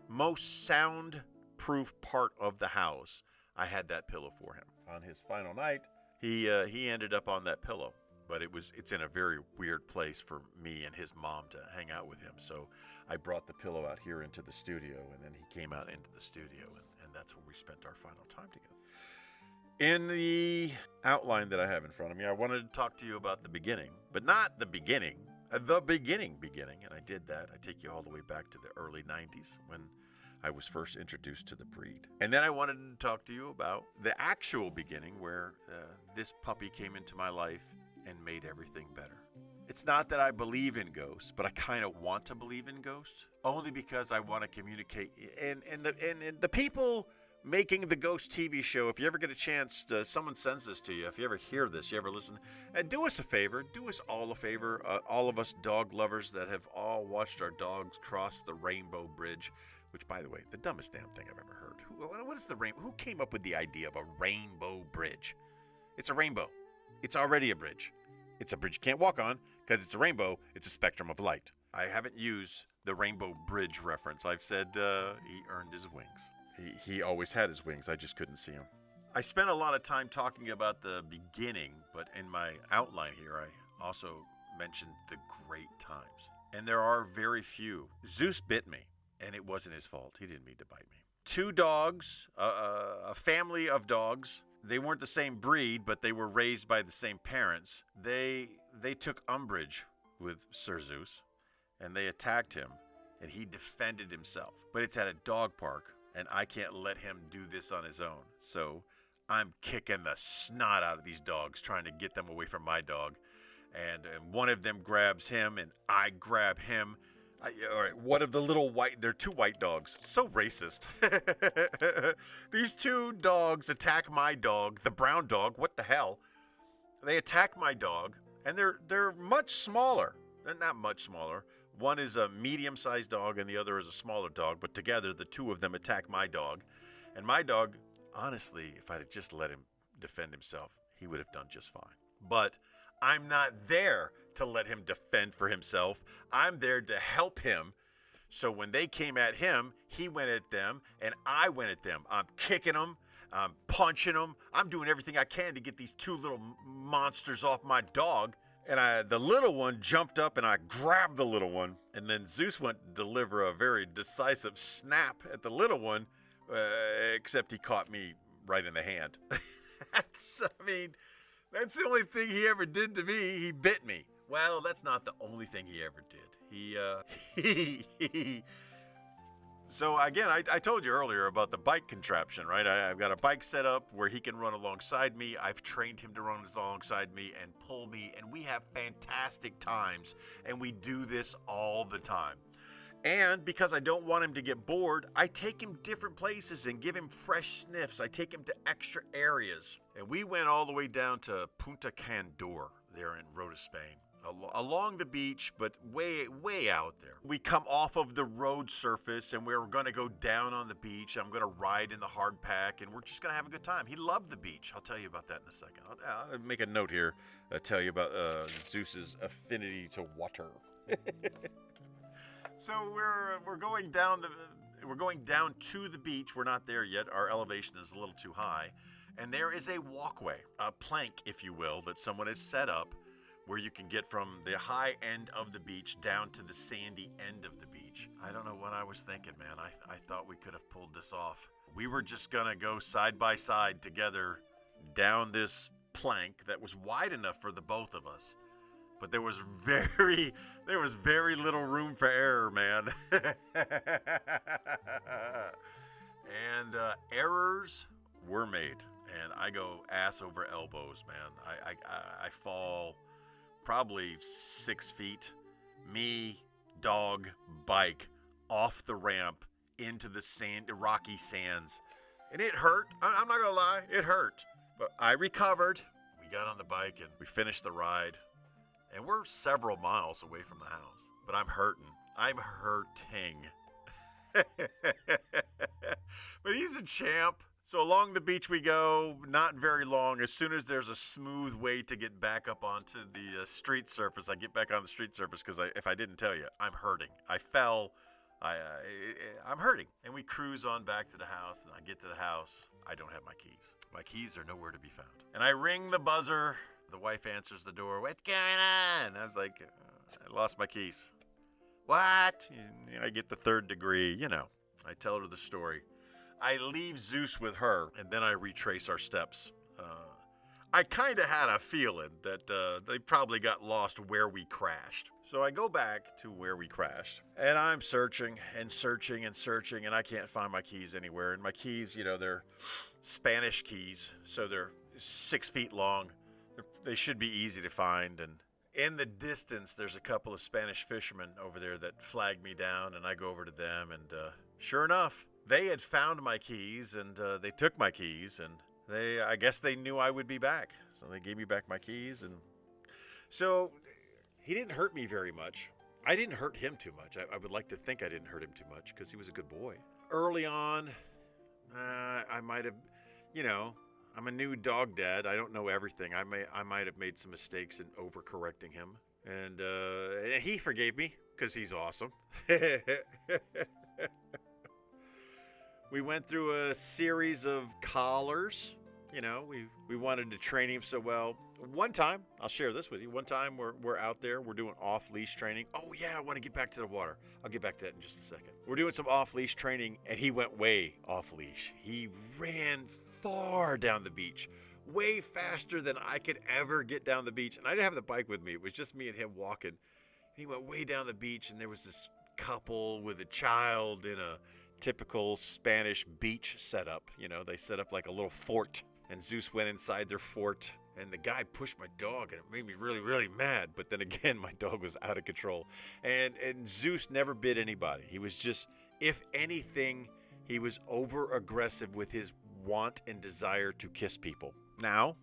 most soundproof part of the house, I had that pillow for him. On his final night, he ended up on that pillow, but it's in a very weird place for me and his mom to hang out with him. So I brought the pillow out here into the studio, and then he came out into the studio, and that's where we spent our final time together. In the outline that I have in front of me, I wanted to talk to you about the beginning, but not the beginning. The beginning, and I did that. I take you all the way back to the early 90s when I was first introduced to the breed. And then I wanted to talk to you about the actual beginning where this puppy came into my life and made everything better. It's not that I believe in ghosts, but I kind of want to believe in ghosts, only because I want to communicate. And the people making the Ghost TV show, if you ever get a chance, someone sends this to you, if you ever hear this, you ever listen, do us a favor, do us all a favor, all of us dog lovers that have all watched our dogs cross the Rainbow Bridge, which, by the way, the dumbest damn thing I've ever heard. What is the rainbow? Who came up with the idea of a rainbow bridge? It's a rainbow. It's already a bridge. It's a bridge you can't walk on because it's a rainbow. It's a spectrum of light. I haven't used the Rainbow Bridge reference. I've said he earned his wings. He always had his wings. I just couldn't see him. I spent a lot of time talking about the beginning, but in my outline here, I also mentioned the great times. And there are very few. Zeus bit me, and it wasn't his fault. He didn't mean to bite me. 2 dogs, a family of dogs. They weren't the same breed, but they were raised by the same parents. They took umbrage with Sir Zeus, and they attacked him, and he defended himself. But it's at a dog park, and I can't let him do this on his own. So I'm kicking the snot out of these dogs, trying to get them away from my dog. And one of them grabs him, and I grab him. All right, one of the little they're 2 white dogs. So racist. These 2 dogs attack my dog, the brown dog. What the hell? They attack my dog, and they're much smaller. They're not much smaller. One is a medium-sized dog, and the other is a smaller dog. But together, the 2 of them attack my dog. And my dog, honestly, if I had just let him defend himself, he would have done just fine. But I'm not there to let him defend for himself. I'm there to help him. So when they came at him, he went at them, and I went at them. I'm kicking them. I'm punching them. I'm doing everything I can to get these 2 little monsters off my dog. And the little one jumped up, and I grabbed the little one. And then Zeus went to deliver a very decisive snap at the little one, except he caught me right in the hand. That's the only thing he ever did to me. He bit me. Well, that's not the only thing he ever did. So again, I told you earlier about the bike contraption, right? I've got a bike set up where he can run alongside me. I've trained him to run alongside me and pull me, and we have fantastic times, and we do this all the time. And because I don't want him to get bored, I take him different places and give him fresh sniffs. I take him to extra areas. And we went all the way down to Punta Candor there in Rota, Spain. Along the beach, but way out there. We come off of the road surface and we're going to go down on the beach. I'm going to ride in the hard pack and we're just going to have a good time. He loved the beach. I'll tell you about that in a second. I'll make a note here. Tell you about Zeus's affinity to water. So we're going down to the beach. We're not there yet. Our elevation is a little too high. And there is a walkway, a plank, if you will, that someone has set up where you can get from the high end of the beach down to the sandy end of the beach. I don't know what I was thinking, man. I thought we could have pulled this off. We were just gonna go side by side together down this plank that was wide enough for the both of us. But there was very little room for error, man. And errors were made. And I go ass over elbows, man. I fall probably 6 feet, me, dog, bike, off the ramp into the rocky sands. And it hurt. I'm not gonna lie, it hurt. But I recovered. We got on the bike and we finished the ride. And we're several miles away from the house. But I'm hurting. I'm hurting. But he's a champ. So along the beach we go, not very long. As soon as there's a smooth way to get back up onto the street surface, I get back on the street surface because if I didn't tell you, I'm hurting. I fell. I'm hurting. And we cruise on back to the house, and I get to the house. I don't have my keys. My keys are nowhere to be found. And I ring the buzzer. The wife answers the door. What's going on? I was like, I lost my keys. What? I get the third degree. I tell her the story. I leave Zeus with her, and then I retrace our steps. I kind of had a feeling that they probably got lost where we crashed. So I go back to where we crashed, and I'm searching and searching and searching, and I can't find my keys anywhere. And my keys, they're Spanish keys, so they're 6 feet long. They should be easy to find. And in the distance, there's a couple of Spanish fishermen over there that flagged me down, and I go over to them, and sure enough, they had found my keys, and they took my keys, and I guess they knew I would be back. So they gave me back my keys. And so he didn't hurt me very much. I didn't hurt him too much. I would like to think I didn't hurt him too much because he was a good boy. Early on, I might have, I'm a new dog dad. I don't know everything. I might have made some mistakes in overcorrecting him. And he forgave me because he's awesome. We went through a series of collars. We wanted to train him so well. One time, I'll share this with you. One time we're out there, we're doing off-leash training. Oh yeah, I want to get back to the water. I'll get back to that in just a second. We're doing some off-leash training, and he went way off-leash. He ran far down the beach, way faster than I could ever get down the beach. And I didn't have the bike with me. It was just me and him walking. He went way down the beach, and there was this couple with a child in a typical Spanish beach setup. They set up like a little fort, and Zeus went inside their fort, and the guy pushed my dog, and it made me really, really mad. But then again, my dog was out of control, and Zeus never bit anybody. He was just, if anything, he was over aggressive with his want and desire to kiss people. Now,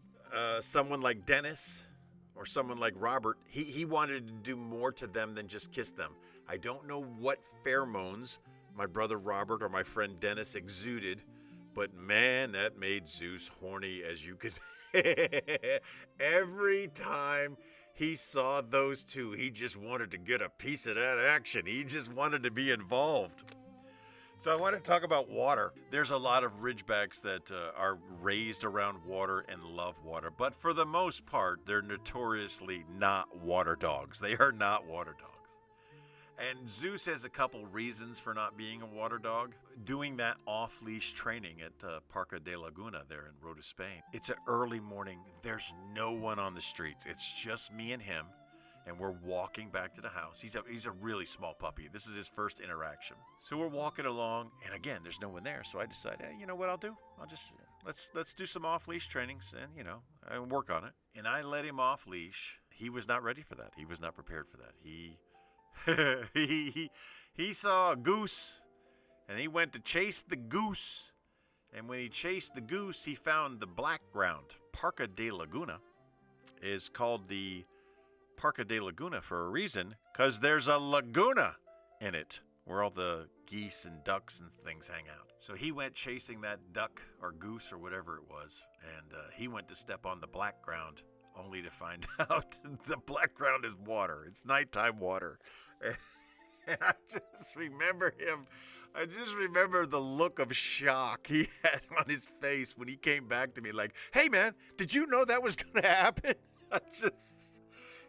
someone like Dennis or someone like Robert, he wanted to do more to them than just kiss them. I don't know what pheromones my brother Robert or my friend Dennis exuded, but man, that made Zeus horny as you could. Every time he saw those two, he just wanted to get a piece of that action. He just wanted to be involved. So I want to talk about water. There's a lot of Ridgebacks that are raised around water and love water, but for the most part, they're notoriously not water dogs. They are not water dogs. And Zeus has a couple reasons for not being a water dog. Doing that off-leash training at Parque de Laguna there in Rota, Spain. It's an early morning. There's no one on the streets. It's just me and him, and we're walking back to the house. He's a really small puppy. This is his first interaction. So we're walking along, and again, there's no one there. So I decide, hey, you know what I'll do? I'll just let's do some off-leash trainings and work on it. And I let him off-leash. He was not ready for that. He was not prepared for that. He he saw a goose, and he went to chase the goose. And when he chased the goose, he found the black ground. Parca de Laguna is called the Parca de Laguna for a reason, because there's a laguna in it where all the geese and ducks and things hang out. So he went chasing that duck or goose or whatever it was, and he went to step on the black ground, only to find out the black ground is water. It's nighttime water. And I just remember the look of shock he had on his face when he came back to me like, hey man, did you know that was going to happen?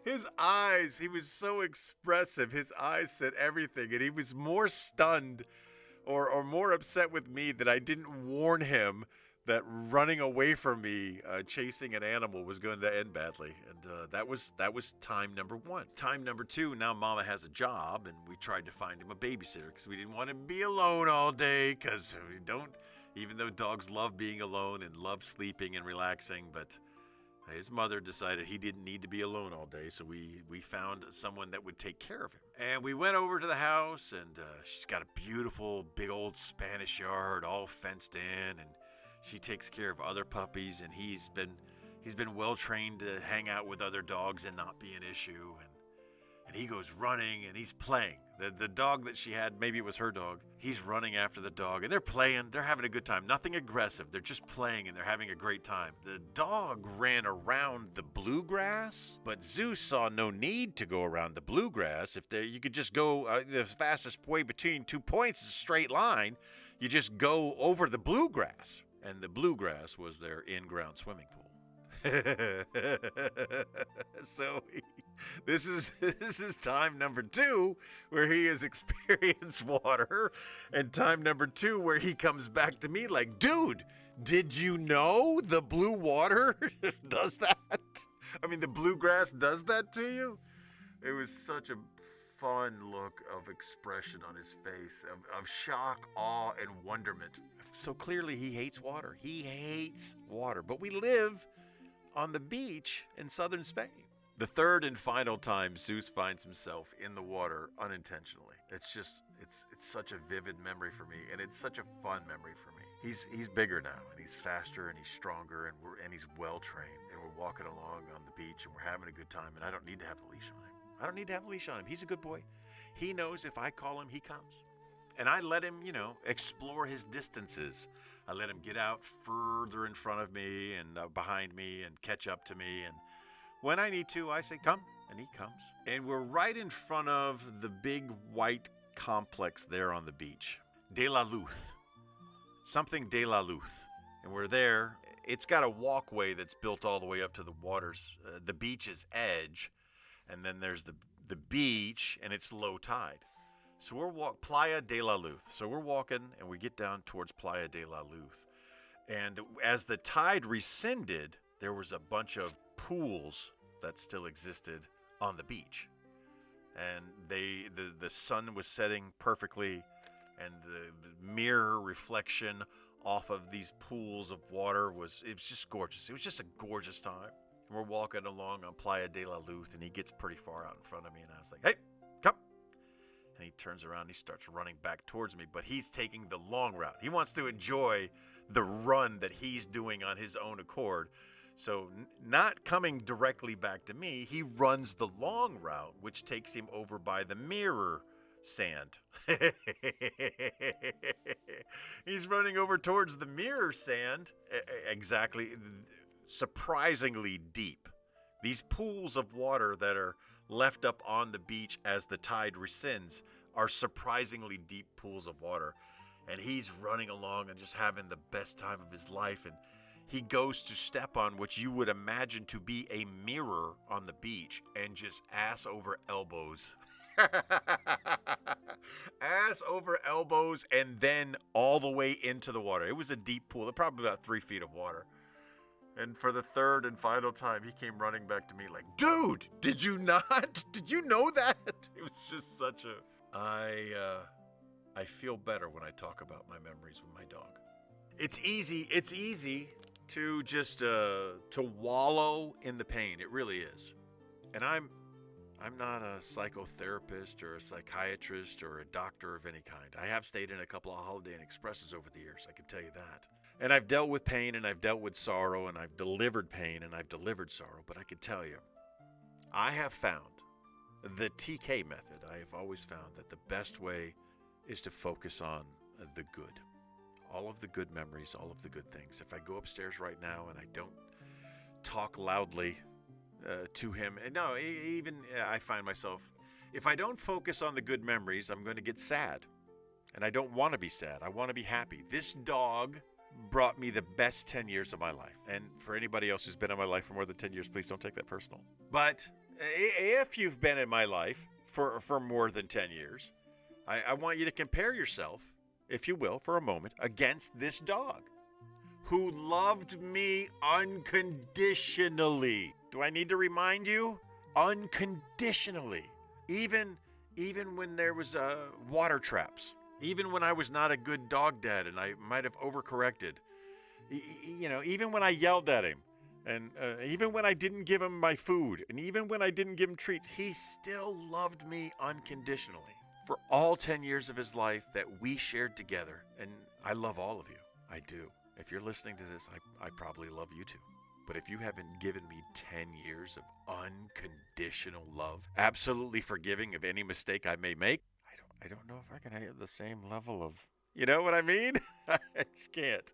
His eyes, he was so expressive. His eyes said everything. And he was more stunned or more upset with me that I didn't warn him that running away from me, chasing an animal was going to end badly. And that was time number one. Time number two, now Mama has a job, and we tried to find him a babysitter because we didn't want him to be alone all day, because we don't, even though dogs love being alone and love sleeping and relaxing, but his mother decided he didn't need to be alone all day, so we found someone that would take care of him. And we went over to the house, and she's got a beautiful big old Spanish yard all fenced in, and she takes care of other puppies, and he's been well trained to hang out with other dogs and not be an issue. And he goes running and he's playing. The dog that she had, maybe it was her dog, he's running after the dog, and they're playing. They're having a good time. Nothing aggressive. They're just playing, and they're having a great time. The dog ran around the bluegrass, but Zeus saw no need to go around the bluegrass. You could just go the fastest way between 2 points is a straight line. You just go over the bluegrass. And the bluegrass was their in-ground swimming pool. So this is time number two where he has experienced water, and time number two where he comes back to me like, dude, did you know the blue water does that? I mean, the bluegrass does that to you? It was such a fun look of expression on his face, of shock, awe, and wonderment. So clearly he hates water. He hates water. But we live on the beach in southern Spain. The third and final time Zeus finds himself in the water unintentionally. It's such a vivid memory for me, and it's such a fun memory for me. He's bigger now, and he's faster, and he's stronger, and he's well trained. And we're walking along on the beach, and we're having a good time, and I don't need to have the leash on him. I don't need to have a leash on him. He's a good boy. He knows if I call him, he comes. And I let him, explore his distances. I let him get out further in front of me and behind me and catch up to me. And when I need to, I say, come, and he comes. And we're right in front of the big white complex there on the beach. De la Luz. Something De la Luz. And we're there. It's got a walkway that's built all the way up to the the beach's edge. And then there's the beach, and it's low tide. So we're Playa de la Luz. So we're walking, and we get down towards Playa de la Luz. And as the tide rescinded, there was a bunch of pools that still existed on the beach. And the sun was setting perfectly, and the mirror reflection off of these pools of water it was just gorgeous. It was just a gorgeous time. And we're walking along on Playa de la Luz, and he gets pretty far out in front of me, and I was like, hey, come. And he turns around, and he starts running back towards me, but he's taking the long route. He wants to enjoy the run that he's doing on his own accord. So not coming directly back to me, he runs the long route, which takes him over by the mirror sand. He's running over towards the mirror sand, exactly, surprisingly deep. These pools of water that are left up on the beach as the tide rescinds are surprisingly deep pools of water. And he's running along and just having the best time of his life. And he goes to step on what you would imagine to be a mirror on the beach and just ass over elbows. Ass over elbows, and then all the way into the water. It was a deep pool, probably about 3 feet of water. And for the third and final time, he came running back to me like, dude, did you not? Did you know that? It was just such a... I feel better when I talk about my memories with my dog. It's easy to just to wallow in the pain. It really is. And I'm I'm not a psychotherapist or a psychiatrist or a doctor of any kind. I have stayed in a couple of Holiday Inn Expresses over the years, I can tell you that. And I've dealt with pain and I've dealt with sorrow and I've delivered pain and I've delivered sorrow. But I can tell you, I have found the TK method. I have always found that the best way is to focus on the good. All of the good memories, all of the good things. If I go upstairs right now and I don't talk loudly to him, and no, even I find myself, if I don't focus on the good memories, I'm going to get sad. And I don't want to be sad. I want to be happy. This dog brought me the best 10 years of my life. And for anybody else who's been in my life for more than 10 years, please don't take that personal. But if you've been in my life for more than 10 years, I want you to compare yourself, if you will, for a moment, against this dog who loved me unconditionally. Do I need to remind you? Unconditionally. Even when there was water traps. Even when I was not a good dog dad and I might have overcorrected. Even when I yelled at him. And even when I didn't give him my food. And even when I didn't give him treats. He still loved me unconditionally. For all 10 years of his life that we shared together. And I love all of you. I do. If you're listening to this, I probably love you too. But if you haven't given me 10 years of unconditional love, absolutely forgiving of any mistake I may make, I don't know if I can have the same level of, you know what I mean? I just can't.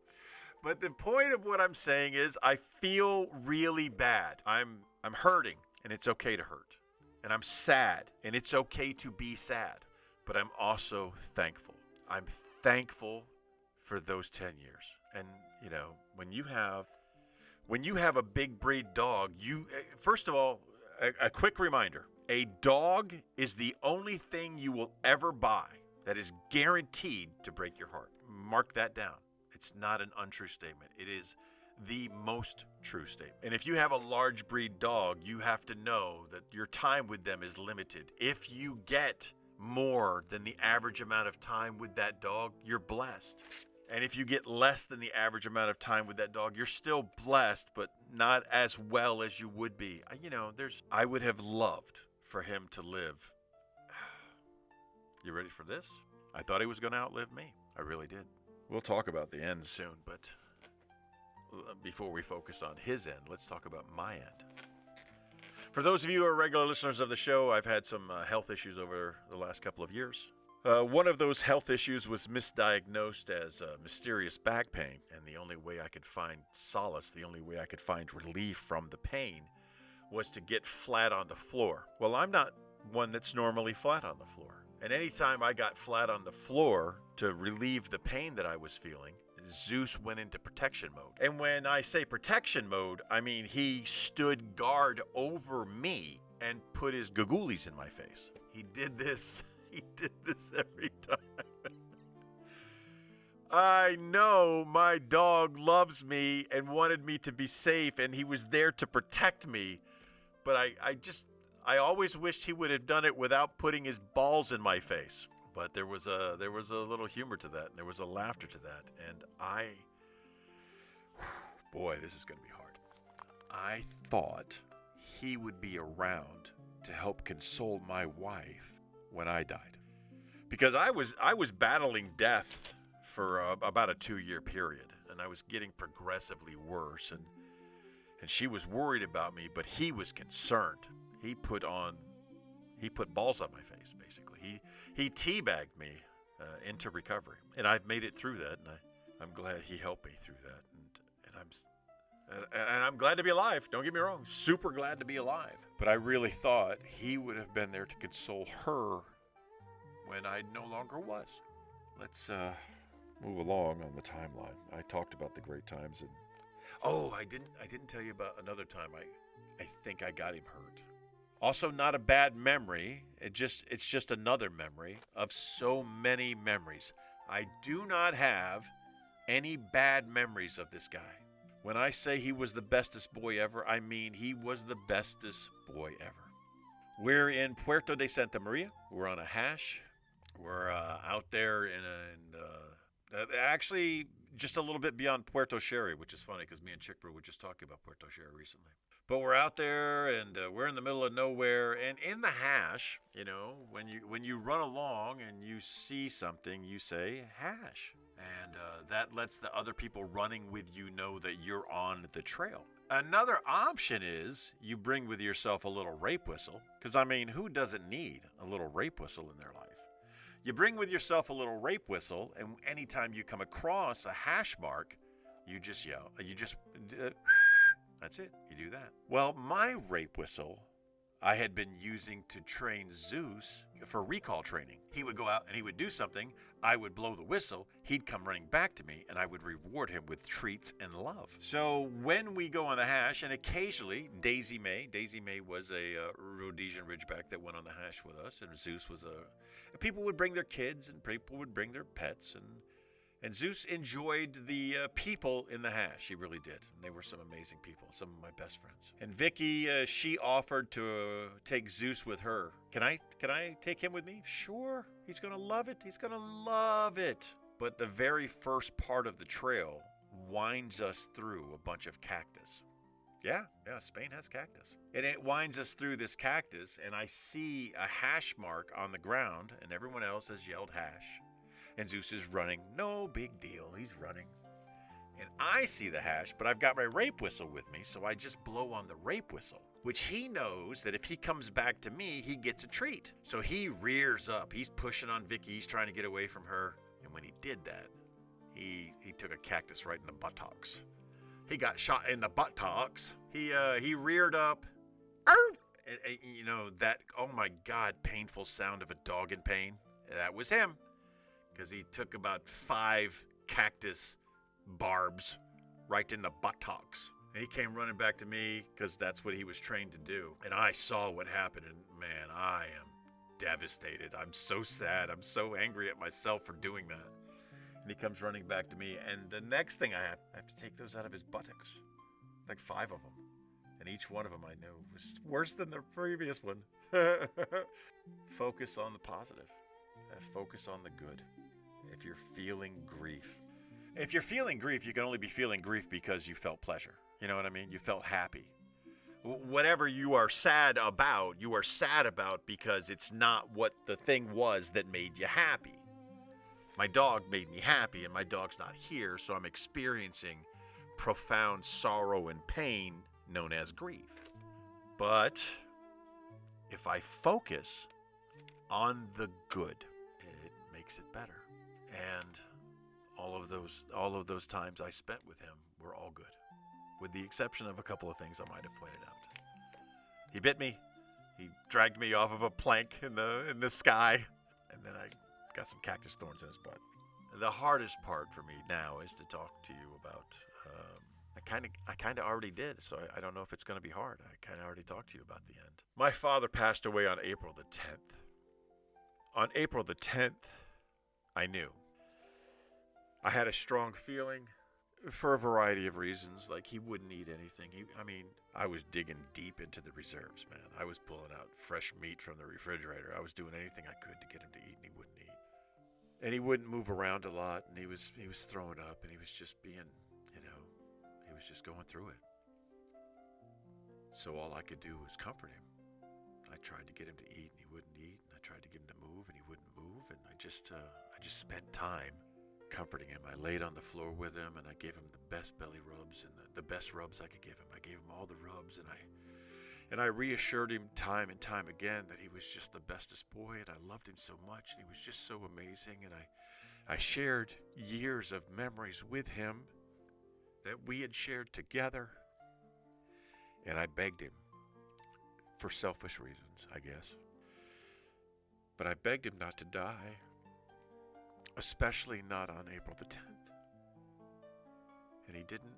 But the point of what I'm saying is I feel really bad. I'm hurting, and it's okay to hurt. And I'm sad, and it's okay to be sad. But I'm also thankful. I'm thankful for those 10 years. And, when you have a big breed dog, first of all, a quick reminder, a dog is the only thing you will ever buy that is guaranteed to break your heart. Mark that down. It's not an untrue statement. It is the most true statement. And if you have a large breed dog, you have to know that your time with them is limited. If you get more than the average amount of time with that dog, you're blessed. And if you get less than the average amount of time with that dog, you're still blessed, but not as well as you would be. I would have loved for him to live. You ready for this? I thought he was going to outlive me. I really did. We'll talk about the end soon, but before we focus on his end, let's talk about my end. For those of you who are regular listeners of the show, I've had some health issues over the last couple of years. One of those health issues was misdiagnosed as mysterious back pain, and the only way I could find solace, the only way I could find relief from the pain was to get flat on the floor. Well, I'm not one that's normally flat on the floor. And anytime I got flat on the floor to relieve the pain that I was feeling, Zeus went into protection mode. And when I say protection mode, I mean he stood guard over me and put his gagoolies in my face. He did this every time. I know my dog loves me and wanted me to be safe, and he was there to protect me. But I always wished he would have done it without putting his balls in my face. But there was a little humor to that, and there was a laughter to that, and boy, this is going to be hard. I thought he would be around to help console my wife when I died, because I was battling death for about a 2-year period, and I was getting progressively worse, and she was worried about me, but he was concerned. He put balls on my face, basically. He teabagged me into recovery, and I've made it through that, and I'm glad he helped me through that, and I'm glad to be alive. Don't get me wrong, super glad to be alive. But I really thought he would have been there to console her when I no longer was. Let's move along on the timeline. I talked about the great times, and I didn't tell you about another time I think I got him hurt. Also, not a bad memory. It's just another memory of so many memories. I do not have any bad memories of this guy. When I say he was the bestest boy ever, I mean he was the bestest boy ever. We're in Puerto de Santa Maria. We're on a hash. We're out there actually just a little bit beyond Puerto Sherry, which is funny because me and Chick Brew were just talking about Puerto Sherry recently. But we're out there and we're in the middle of nowhere. And in the hash, when you run along and you see something, you say hash. And that lets the other people running with you know that you're on the trail. Another option is you bring with yourself a little rape whistle. Because, who doesn't need a little rape whistle in their life? You bring with yourself a little rape whistle, and anytime you come across a hash mark, you just yell. That's it. You do that. Well, my rape whistle I had been using to train Zeus for recall training. He would go out and he would do something. I would blow the whistle. He'd come running back to me, and I would reward him with treats and love. So when we go on the hash, and occasionally Daisy May was a Rhodesian Ridgeback that went on the hash with us, and Zeus was people would bring their kids, and people would bring their pets, and Zeus enjoyed the people in the hash. He really did. And they were some amazing people, some of my best friends. And Vicky, she offered to take Zeus with her. Can I take him with me? Sure. He's going to love it. He's going to love it. But the very first part of the trail winds us through a bunch of cactus. Yeah, Spain has cactus. And it winds us through this cactus, and I see a hash mark on the ground, and everyone else has yelled hash. And Zeus is running. No big deal. He's running. And I see the hash, but I've got my rape whistle with me, so I just blow on the rape whistle, which he knows that if he comes back to me, he gets a treat. So he rears up. He's pushing on Vicky. He's trying to get away from her. And when he did that, he took a cactus right in the buttocks. He got shot in the buttocks. He reared up. That, oh my God, painful sound of a dog in pain. That was him. Because he took about 5 cactus barbs right in the buttocks. And he came running back to me because that's what he was trained to do. And I saw what happened, and man, I am devastated. I'm so sad. I'm so angry at myself for doing that. And he comes running back to me, and the next thing I have to take those out of his buttocks. Like 5 of them. And each one of them I knew was worse than the previous one. Focus on the positive. Focus on the good. If you're feeling grief. If you're feeling grief, you can only be feeling grief because you felt pleasure. You know what I mean? You felt happy. Whatever you are sad about because it's not what the thing was that made you happy. My dog made me happy, and my dog's not here, so I'm experiencing profound sorrow and pain known as grief. But if I focus on the good, it makes it better. And all of those times I spent with him were all good, with the exception of a couple of things I might have pointed out. He bit me. He dragged me off of a plank in the sky, and then I got some cactus thorns in his butt. The hardest part for me now is to talk to you about. I kind of already did, so I don't know if it's going to be hard. I kind of already talked to you about the end. My father passed away on April the 10th. On April the 10th, I knew. I had a strong feeling for a variety of reasons, like he wouldn't eat anything. I was digging deep into the reserves, man. I was pulling out fresh meat from the refrigerator. I was doing anything I could to get him to eat, and he wouldn't eat. And he wouldn't move around a lot, and he was throwing up, and he was just being, he was just going through it. So all I could do was comfort him. I tried to get him to eat, and he wouldn't eat, and I tried to get him to move, and he wouldn't move, and I just spent time comforting him. I laid on the floor with him, and I gave him the best belly rubs and the best rubs I could give him. I gave him all the rubs, and I reassured him time and time again that he was just the bestest boy, and I loved him so much, and he was just so amazing, and I shared years of memories with him that we had shared together, and I begged him, for selfish reasons, I guess, but I begged him not to die, especially not on April the 10th. And he didn't.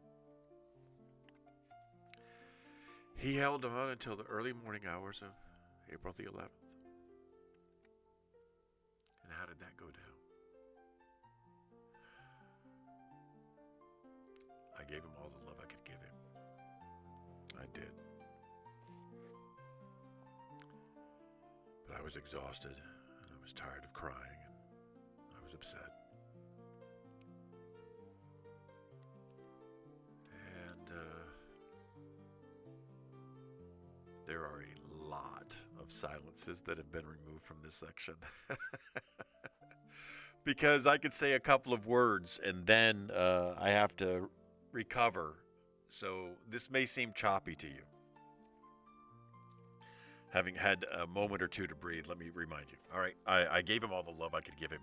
He held on until the early morning hours of April the 11th. And how did that go down? I gave him all the love I could give him. I did. But I was exhausted, and I was tired of crying. I was upset. And There are a lot of silences that have been removed from this section. Because I could say a couple of words and then I have to recover. So this may seem choppy to you. Having had a moment or two to breathe, let me remind you. All right, I gave him all the love I could give him.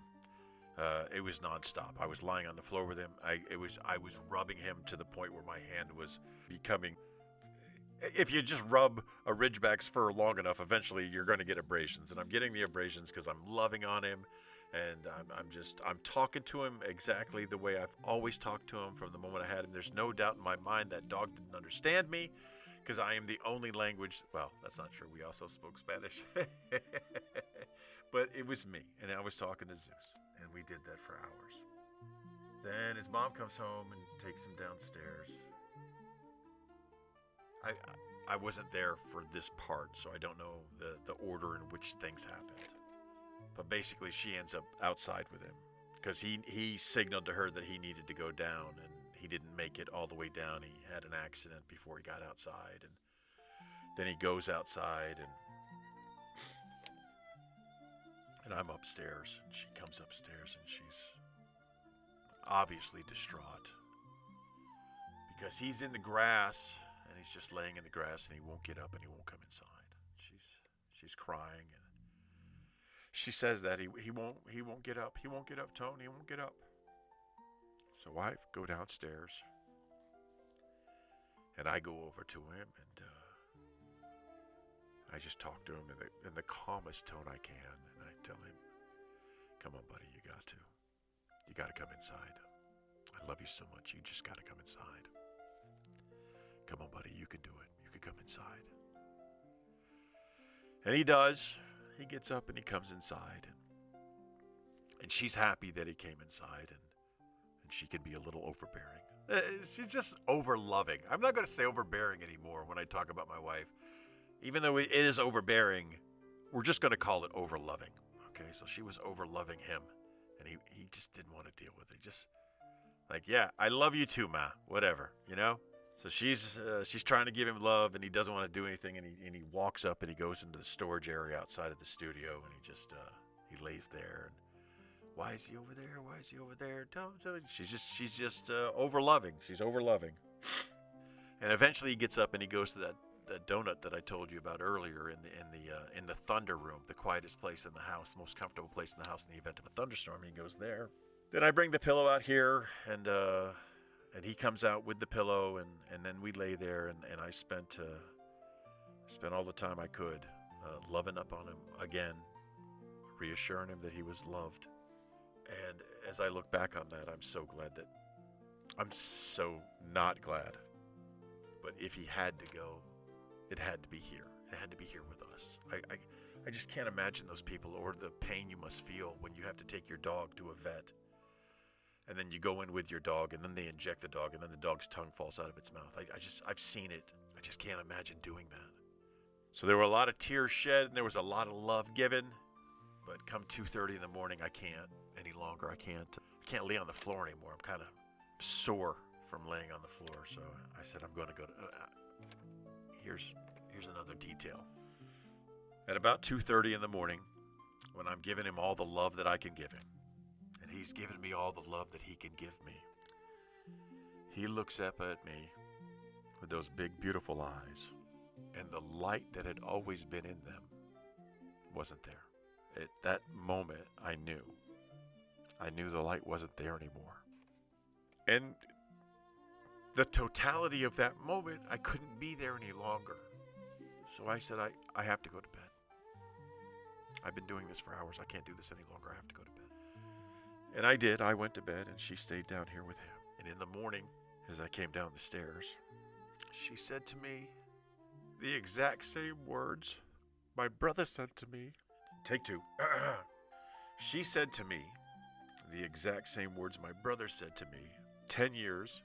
It was nonstop. I was lying on the floor with him. I was rubbing him to the point where my hand was becoming. If you just rub a Ridgeback's fur long enough, eventually you're going to get abrasions. And I'm getting the abrasions because I'm loving on him, and I'm talking to him exactly the way I've always talked to him from the moment I had him. There's no doubt in my mind that dog didn't understand me, because I am the only language. Well, that's not true. We also spoke Spanish, but it was me, and I was talking to Zeus, and we did that for hours. Then his mom comes home and takes him downstairs. I wasn't there for this part, so I don't know the order in which things happened. But basically, she ends up outside with him because he signaled to her that he needed to go down, and he didn't make it all the way down. He had an accident before he got outside, and then he goes outside, and I'm upstairs, and she comes upstairs, and she's obviously distraught because he's in the grass. And he's just laying in the grass, and he won't get up, and he won't come inside. She's crying, and she says that he won't get up. He won't get up, Tone. He won't get up. So I go downstairs, and I go over to him, and I just talk to him in the calmest tone I can, and I tell him, "Come on, buddy, you got to come inside. I love you so much. You just got to come inside. Come on, buddy, you can do it. You can come inside." And he does. He gets up and he comes inside. And she's happy that he came inside, and she can be a little overbearing. She's just over-loving. I'm not going to say overbearing anymore when I talk about my wife. Even though it is overbearing, we're just going to call it over-loving. Okay, so she was over-loving him, and he just didn't want to deal with it. Just like, yeah, I love you too, Ma. Whatever, you know? So she's trying to give him love, and he doesn't want to do anything, and he walks up and he goes into the storage area outside of the studio, and he just he lays there. And why is he over there? Why is he over there? She's just over-loving. She's over-loving. And eventually he gets up and he goes to that donut that I told you about earlier in the thunder room, the quietest place in the house, the most comfortable place in the house in the event of a thunderstorm. He goes there. Then I bring the pillow out here, and he comes out with the pillow, and then we lay there, and I spent all the time I could loving up on him again, reassuring him that he was loved. And as I look back on that, I'm so not glad. But if he had to go, it had to be here. It had to be here with us. I just can't imagine those people, or the pain you must feel when you have to take your dog to a vet. And then you go in with your dog, and then they inject the dog, and then the dog's tongue falls out of its mouth. I've seen it. I just can't imagine doing that. So there were a lot of tears shed, and there was a lot of love given. But come 2:30 in the morning, I can't any longer. I can't lay on the floor anymore. I'm kind of sore from laying on the floor. So I said, I'm going to go to... Here's another detail. At about 2:30 in the morning, when I'm giving him all the love that I can give him, and he's given me all the love that he can give me, he looks up at me with those big, beautiful eyes, and the light that had always been in them wasn't there. At that moment, I knew the light wasn't there anymore. And the totality of that moment, I couldn't be there any longer. So I said, I have to go to bed. I've been doing this for hours. I can't do this any longer. I have to go to bed. And I did. I went to bed, and she stayed down here with him. And in the morning, as I came down the stairs, she said to me the exact same words my brother said to me. Take two. She said to me the exact same words my brother said to me 10 years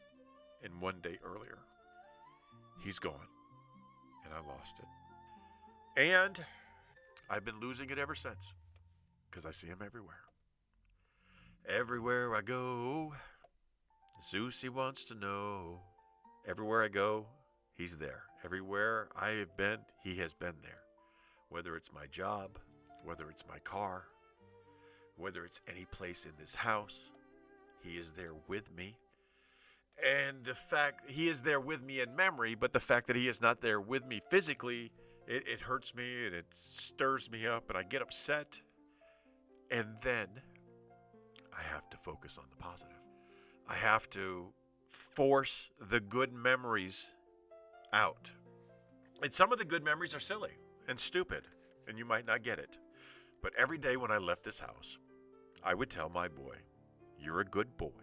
and 1 day earlier. He's gone, and I lost it. And I've been losing it ever since, because I see him everywhere. Everywhere I go, Zeus, he wants to know. Everywhere I go, he's there. Everywhere I have been, he has been there. Whether it's my job, whether it's my car, whether it's any place in this house, he is there with me. And the fact he is there with me in memory, but the fact that he is not there with me physically, it hurts me and it stirs me up and I get upset. And then I have to focus on the positive. I have to force the good memories out. And some of the good memories are silly and stupid, and you might not get it. But every day when I left this house, I would tell my boy, "You're a good boy.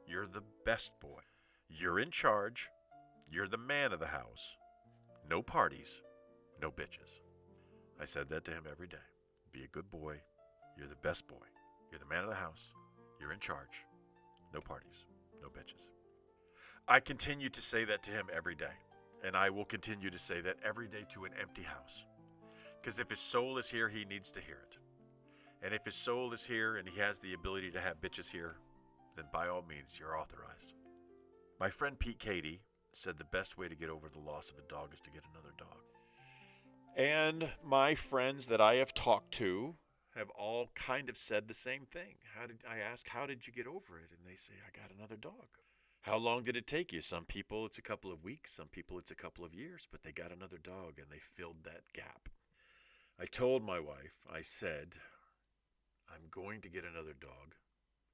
You're the best boy. You're in charge. You're the man of the house. No parties, no bitches." I said that to him every day. Be a good boy. You're the best boy. You're the man of the house. You're in charge. No parties, no bitches. I continue to say that to him every day. And I will continue to say that every day to an empty house. Because if his soul is here, he needs to hear it. And if his soul is here and he has the ability to have bitches here, then by all means, you're authorized. My friend Pete Cady said the best way to get over the loss of a dog is to get another dog. And my friends that I have talked to have all kind of said the same thing. I ask, how did you get over it? And they say, I got another dog. How long did it take you? Some people it's a couple of weeks, some people it's a couple of years, but they got another dog and they filled that gap. I told my wife, I said, I'm going to get another dog.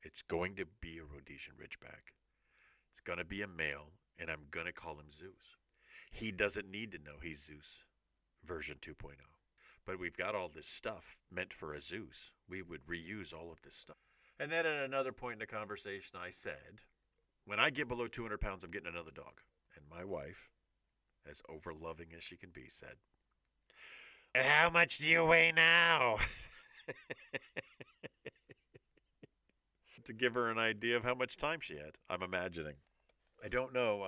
It's going to be a Rhodesian Ridgeback. It's going to be a male, and I'm going to call him Zeus. He doesn't need to know he's Zeus version 2.0. But we've got all this stuff meant for a Zeus. We would reuse all of this stuff. And then at another point in the conversation, I said, when I get below 200 pounds, I'm getting another dog. And my wife, as over-loving as she can be, said, "And how much do you weigh now?" To give her an idea of how much time she had, I'm imagining. I don't know.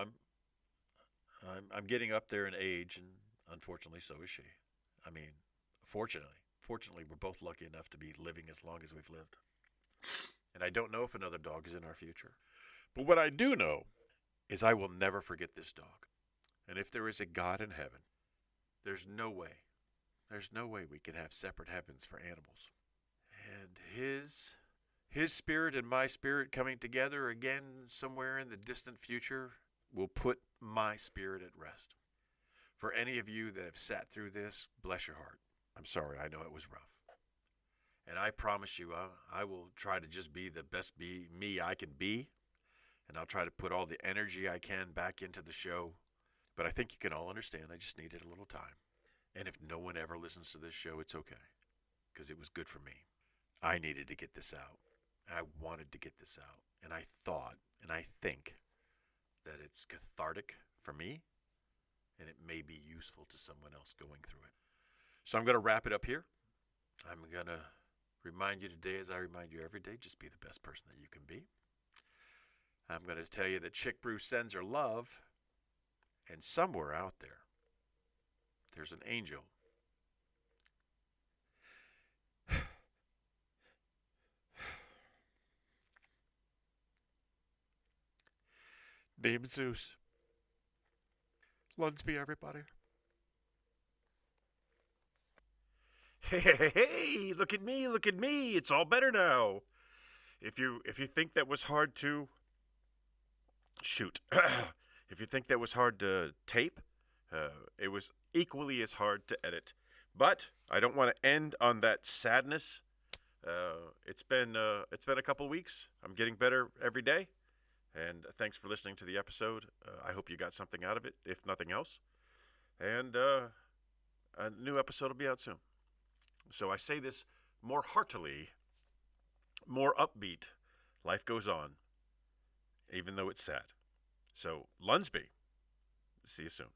I'm getting up there in age, and unfortunately, so is she. I mean, fortunately, we're both lucky enough to be living as long as we've lived. And I don't know if another dog is in our future. But what I do know is I will never forget this dog. And if there is a God in heaven, there's no way we can have separate heavens for animals. And his spirit and my spirit coming together again somewhere in the distant future will put my spirit at rest. For any of you that have sat through this, bless your heart. I'm sorry, I know it was rough. And I promise you, I will try to just be the best me I can be. And I'll try to put all the energy I can back into the show. But I think you can all understand I just needed a little time. And if no one ever listens to this show, it's okay. Because it was good for me. I needed to get this out. I wanted to get this out. And I thought, and I think, that it's cathartic for me. And it may be useful to someone else going through it. So I'm going to wrap it up here. I'm going to remind you today, as I remind you every day, just be the best person that you can be. I'm going to tell you that Chick Brew sends her love, and somewhere out there, there's an angel. Named Zeus. LUNSB, everybody. Hey, look at me, it's all better now. If you think that was hard to shoot, if you think that was hard to tape, it was equally as hard to edit. But I don't want to end on that sadness. It's been a couple weeks. I'm getting better every day. And thanks for listening to the episode. I hope you got something out of it, if nothing else. And a new episode will be out soon. So I say this more heartily, more upbeat. Life goes on, even though it's sad. So, LUNSB, see you soon.